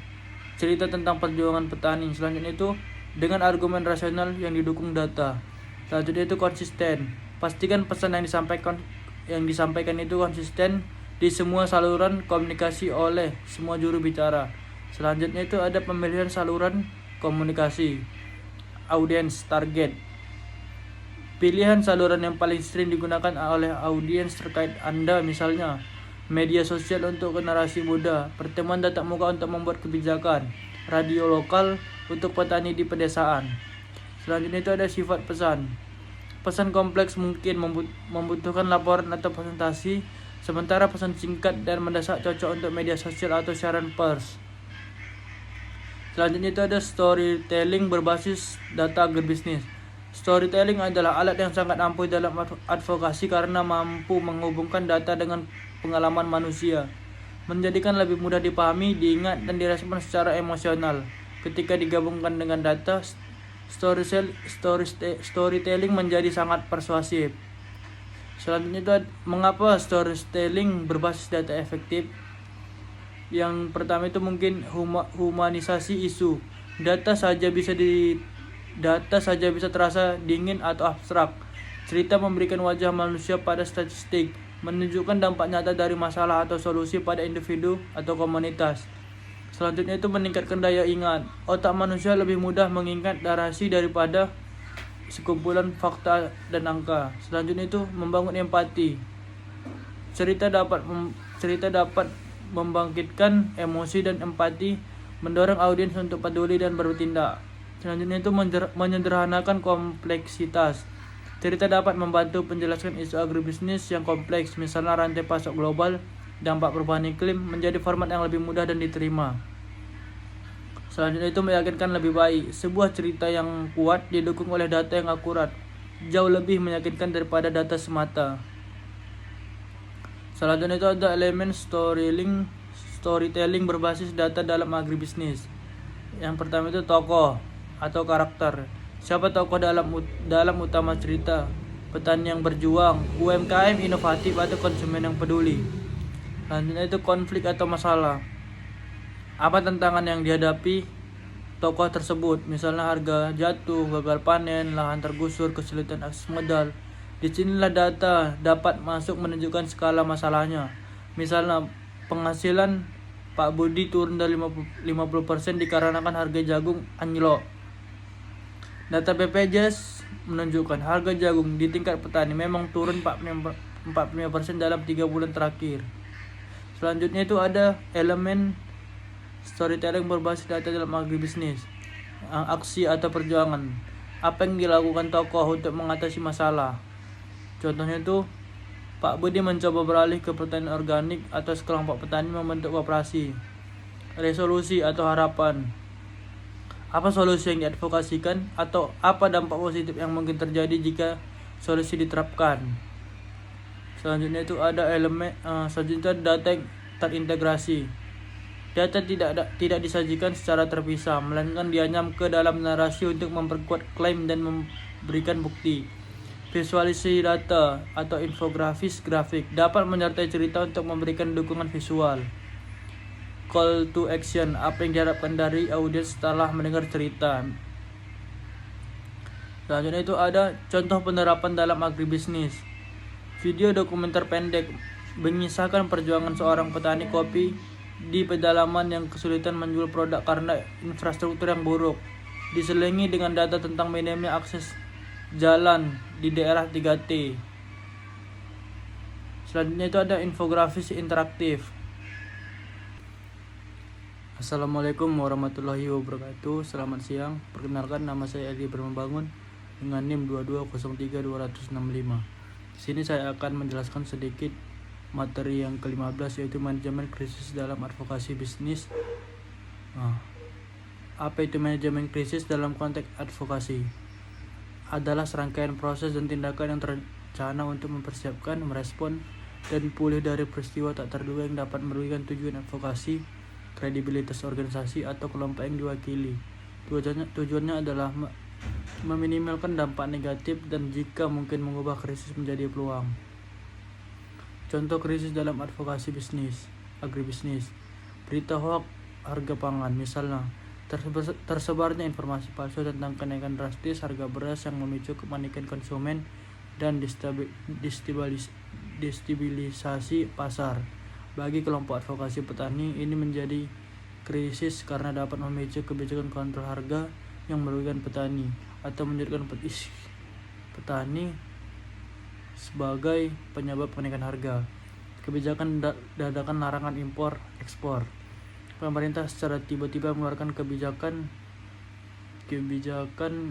cerita tentang perjuangan petani. Selanjutnya itu dengan argumen rasional yang didukung data. Selanjutnya itu konsisten. Pastikan pesan yang disampaikan itu konsisten di semua saluran komunikasi oleh semua juru bicara. Selanjutnya itu ada pemilihan saluran komunikasi. Audiens target. Pilihan saluran yang paling sering digunakan oleh audiens terkait Anda, misalnya media sosial untuk generasi muda, pertemuan tatap muka untuk membuat kebijakan, radio lokal untuk petani di pedesaan. Selanjutnya itu ada sifat pesan. Pesan kompleks mungkin membutuhkan laporan atau presentasi, sementara pesan singkat dan mendesak cocok untuk media sosial atau siaran pers. Selanjutnya itu ada storytelling berbasis data agribisnis. Storytelling adalah alat yang sangat ampuh dalam advokasi karena mampu menghubungkan data dengan pengalaman manusia, menjadikan lebih mudah dipahami, diingat, dan direspon secara emosional. Ketika digabungkan dengan data, storytelling menjadi sangat persuasif. Selanjutnya itu mengapa storytelling berbasis data efektif. Yang pertama itu mungkin humanisasi isu. Data saja bisa terasa dingin atau abstrak. Cerita memberikan wajah manusia pada statistik, menunjukkan dampak nyata dari masalah atau solusi pada individu atau komunitas. Selanjutnya itu meningkatkan daya ingat. Otak manusia lebih mudah mengingat narasi daripada sekumpulan fakta dan angka. Selanjutnya itu membangun empati. Cerita dapat membangkitkan emosi dan empati, mendorong audiens untuk peduli dan bertindak. Selanjutnya itu menyederhanakan kompleksitas. Cerita dapat membantu menjelaskan isu agribisnis yang kompleks, misalnya rantai pasok global, dampak perubahan iklim, menjadi format yang lebih mudah dan diterima. Selanjutnya itu meyakinkan lebih baik. Sebuah cerita yang kuat didukung oleh data yang akurat, jauh lebih meyakinkan daripada data semata. Selanjutnya itu ada elemen storytelling berbasis data dalam agribisnis. Yang pertama itu tokoh atau karakter. Siapa tokoh dalam utama cerita? Petani yang berjuang, UMKM inovatif, atau konsumen yang peduli. Selanjutnya itu konflik atau masalah. Apa tantangan yang dihadapi tokoh tersebut? Misalnya harga jatuh, gagal panen, lahan tergusur, kesulitan akses modal. Disinilah data dapat masuk menunjukkan skala masalahnya. Misalnya penghasilan Pak Budi turun dari 50% dikarenakan harga jagung anjlok. Data BPJS menunjukkan harga jagung di tingkat petani memang turun 45% dalam 3 bulan terakhir. Selanjutnya itu ada elemen storytelling berbasis data dalam agribisnis. Aksi atau perjuangan. Apa yang dilakukan tokoh untuk mengatasi masalah? Contohnya itu Pak Budi mencoba beralih ke pertanian organik atau sekelompok petani membentuk koperasi. Resolusi atau harapan. Apa solusi yang diadvokasikan atau apa dampak positif yang mungkin terjadi jika solusi diterapkan. Selanjutnya itu ada elemen data yang terintegrasi. Data tidak disajikan secara terpisah, melainkan dianyam ke dalam narasi untuk memperkuat klaim dan memberikan bukti. Visualisasi data atau infografis grafik dapat menyertai cerita untuk memberikan dukungan visual. Call to action, apa yang diharapkan dari audiens setelah mendengar cerita. Selanjutnya itu ada contoh penerapan dalam agribisnis. Video dokumenter pendek mengisahkan perjuangan seorang petani kopi di pedalaman yang kesulitan menjual produk karena infrastruktur yang buruk, diselingi dengan data tentang minimnya akses jalan di daerah 3T. Selanjutnya itu ada infografis interaktif. Assalamualaikum warahmatullahi wabarakatuh. Selamat siang. Perkenalkan, nama saya Edi Bermembangun dengan NIM 2203265. Di sini saya akan menjelaskan sedikit materi yang ke-15, yaitu manajemen krisis dalam advokasi bisnis. Apa itu manajemen krisis dalam konteks advokasi? Adalah serangkaian proses dan tindakan yang terencana untuk mempersiapkan, merespon, dan pulih dari peristiwa tak terduga yang dapat merugikan tujuan advokasi, kredibilitas organisasi atau kelompok yang diwakili. Tujuannya adalah meminimalkan dampak negatif dan jika mungkin mengubah krisis menjadi peluang. Contoh krisis dalam advokasi bisnis, agribisnis. Berita hoax harga pangan, misalnya tersebarnya informasi palsu tentang kenaikan drastis harga beras yang memicu kepanikan konsumen dan destabilisasi pasar. Bagi kelompok advokasi petani, ini menjadi krisis karena dapat memicu kebijakan kontrol harga yang merugikan petani atau menjadikan petani sebagai penyebab kenaikan harga. Kebijakan dadakan larangan impor ekspor. Pemerintah secara tiba-tiba mengeluarkan kebijakan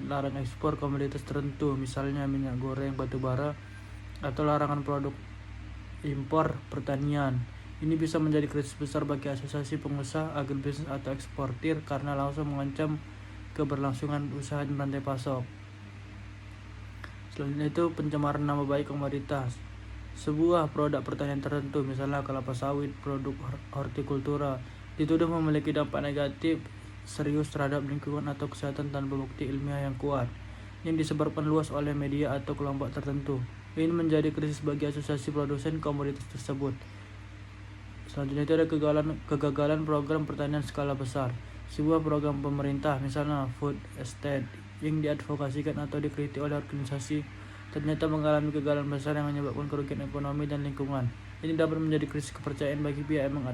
larangan ekspor komoditas tertentu, misalnya minyak goreng, batu bara, atau larangan produk impor pertanian. Ini bisa menjadi krisis besar bagi asosiasi pengusaha agribisnis atau eksportir karena langsung mengancam keberlangsungan usaha dan rantai pasok. Selanjutnya itu pencemaran nama baik komoditas. Sebuah produk pertanian tertentu, misalnya kelapa sawit, produk hortikultura, dituduh memiliki dampak negatif serius terhadap lingkungan atau kesehatan tanpa bukti ilmiah yang kuat, yang disebarkan luas oleh media atau kelompok tertentu. Ini menjadi krisis bagi asosiasi produsen komoditas tersebut. Selanjutnya itu ada kegagalan program pertanian skala besar. Sebuah program pemerintah, misalnya food estate, yang diadvokasikan atau dikritik oleh organisasi, ternyata mengalami kegagalan besar yang menyebabkan kerugian ekonomi dan lingkungan. Ini dapat menjadi krisis kepercayaan bagi pihak yang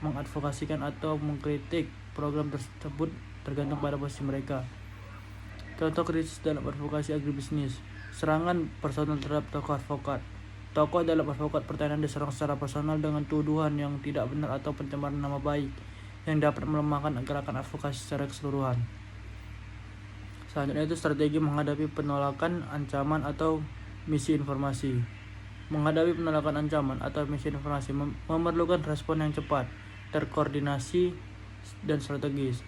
mengadvokasikan atau mengkritik program tersebut, tergantung pada posisi mereka. Contoh krisis dalam advokasi agribisnis. Serangan personal terhadap tokoh advokat. Tokoh dalam advokat pertanian diserang secara personal dengan tuduhan yang tidak benar atau pencemaran nama baik yang dapat melemahkan gerakan advokasi secara keseluruhan. Selanjutnya itu strategi menghadapi penolakan, ancaman, atau misi informasi. Menghadapi penolakan, ancaman, atau misi informasi memerlukan respon yang cepat, terkoordinasi, dan strategis.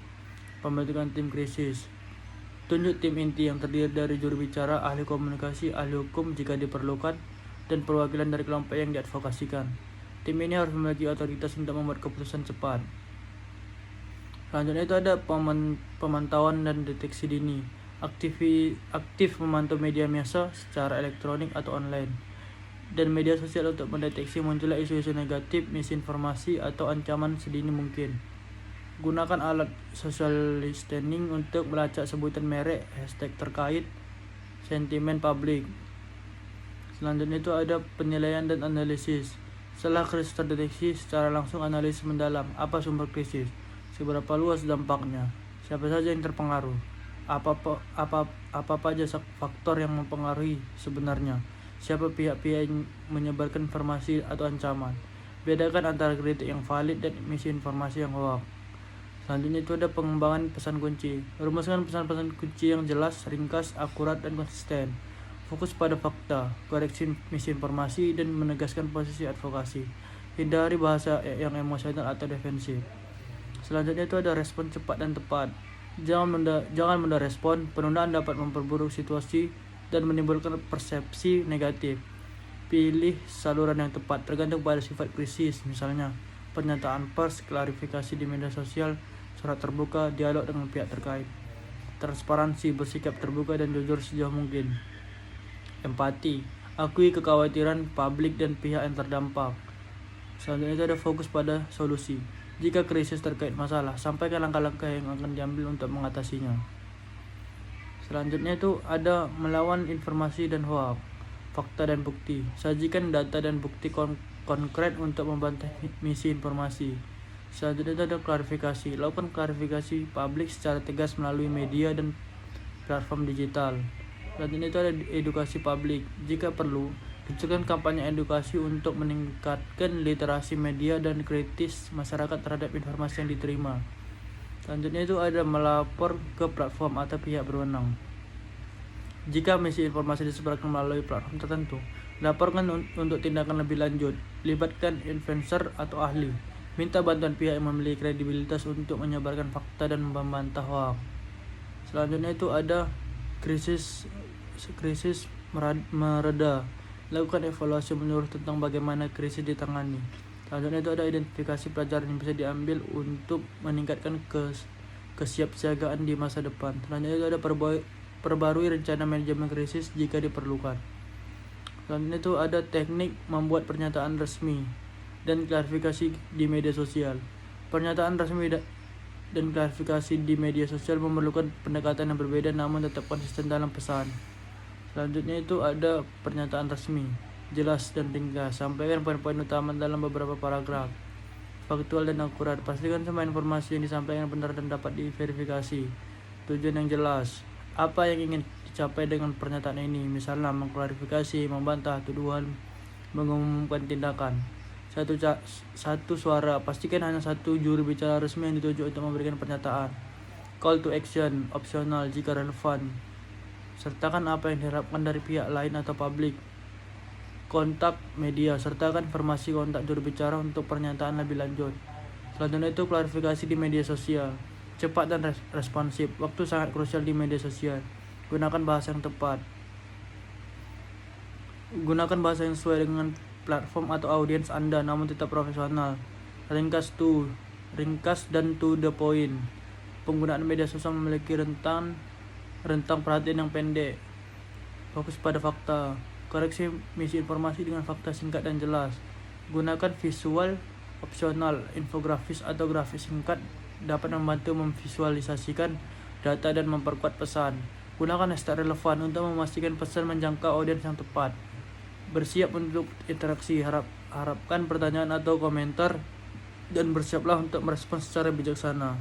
Pembentukan tim krisis. Tunjuk tim inti yang terdiri dari juru bicara, ahli komunikasi, ahli hukum jika diperlukan, dan perwakilan dari kelompok yang diadvokasikan. Tim ini harus memiliki otoritas untuk membuat keputusan cepat. Selanjutnya itu ada pemantauan dan deteksi dini. Aktif memantau media massa secara elektronik atau online dan media sosial untuk mendeteksi munculnya isu-isu negatif, misinformasi, atau ancaman sedini mungkin. Gunakan alat social listening untuk melacak sebutan merek, hashtag terkait, sentimen publik. Selanjutnya itu ada penilaian dan analisis. Setelah krisis terdeteksi, secara langsung analisis mendalam. Apa sumber krisis? Seberapa luas dampaknya? Siapa saja yang terpengaruh? Apa aja faktor yang mempengaruhi sebenarnya? Siapa pihak-pihak yang menyebarkan informasi atau ancaman? Bedakan antara kritik yang valid dan misinformasi yang hoax. Selanjutnya itu ada pengembangan pesan kunci. Rumuskan pesan-pesan kunci yang jelas, ringkas, akurat, dan konsisten. Fokus pada fakta, koreksi misinformasi, dan menegaskan posisi advokasi. Hindari bahasa yang emosional atau defensif. Selanjutnya itu ada respon cepat dan tepat. Jangan menunda respon. Penundaan dapat memperburuk situasi dan menimbulkan persepsi negatif. Pilih saluran yang tepat tergantung pada sifat krisis, misalnya pernyataan pers, klarifikasi di media sosial, surat terbuka, dialog dengan pihak terkait. Transparansi, bersikap terbuka dan jujur sejauh mungkin. empati, akui kekhawatiran publik dan pihak yang terdampak. Selanjutnya itu ada fokus pada solusi. Jika krisis terkait masalah, sampaikan langkah-langkah yang akan diambil untuk mengatasinya. Selanjutnya itu ada melawan informasi dan hoax, fakta dan bukti. Sajikan data dan bukti konkret untuk membantah misi informasi. Selanjutnya itu ada klarifikasi. Lakukan klarifikasi publik secara tegas melalui media dan platform digital. Selanjutnya itu ada edukasi publik. Jika perlu, luncurkan kampanye edukasi untuk meningkatkan literasi media dan kritis masyarakat terhadap informasi yang diterima. Selanjutnya itu ada melapor ke platform atau pihak berwenang. Jika misi informasi disebarkan melalui platform tertentu, laporkan untuk tindakan lebih lanjut. Libatkan influencer atau ahli. Minta bantuan pihak yang memiliki kredibilitas untuk menyebarkan fakta dan membantah hoax. Selanjutnya itu ada krisis mereda. Lakukan evaluasi menyeluruh tentang bagaimana krisis ditangani. Selanjutnya itu ada identifikasi pelajaran yang bisa diambil untuk meningkatkan kesiapsiagaan di masa depan. Selanjutnya itu ada perbarui rencana manajemen krisis jika diperlukan. Selanjutnya itu ada teknik membuat pernyataan resmi dan klarifikasi di media sosial. Pernyataan resmi dan klarifikasi di media sosial memerlukan pendekatan yang berbeda namun tetap konsisten dalam pesan. Selanjutnya itu ada pernyataan resmi, jelas dan ringkas. Sampaikan poin-poin utama dalam beberapa paragraf, faktual dan akurat. Pastikan semua informasi yang disampaikan benar dan dapat diverifikasi. Tujuan yang jelas, apa yang ingin dicapai dengan pernyataan ini, misalnya mengklarifikasi, membantah tuduhan, mengumumkan tindakan. Satu suara, pastikan hanya satu juru bicara resmi yang ditunjuk untuk memberikan pernyataan. Call to action, opsional jika relevan. Sertakan apa yang diharapkan dari pihak lain atau publik. Kontak media, sertakan informasi kontak juru bicara untuk pernyataan lebih lanjut. Selanjutnya itu klarifikasi di media sosial. Cepat dan responsif, waktu sangat krusial di media sosial. Gunakan bahasa yang tepat. Gunakan bahasa yang sesuai dengan platform atau audiens Anda namun tetap profesional. Ringkas dan to the point. Penggunaan media sosial memiliki rentang perhatian yang pendek. Fokus pada fakta. Koreksi misi informasi dengan fakta singkat dan jelas. Gunakan visual opsional, infografis atau grafis singkat dapat membantu memvisualisasikan data dan memperkuat pesan. Gunakan hashtag relevan untuk memastikan pesan menjangkau audiens yang tepat. Bersiap untuk interaksi, harapkan pertanyaan atau komentar dan bersiaplah untuk merespons secara bijaksana.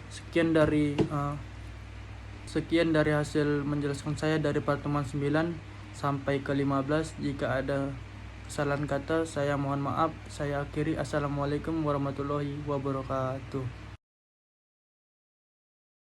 Sekian dari hasil menjelaskan saya dari pertemuan 9 sampai ke 15. Jika ada kesalahan kata, saya mohon maaf. Saya akhiri. Assalamualaikum warahmatullahi wabarakatuh.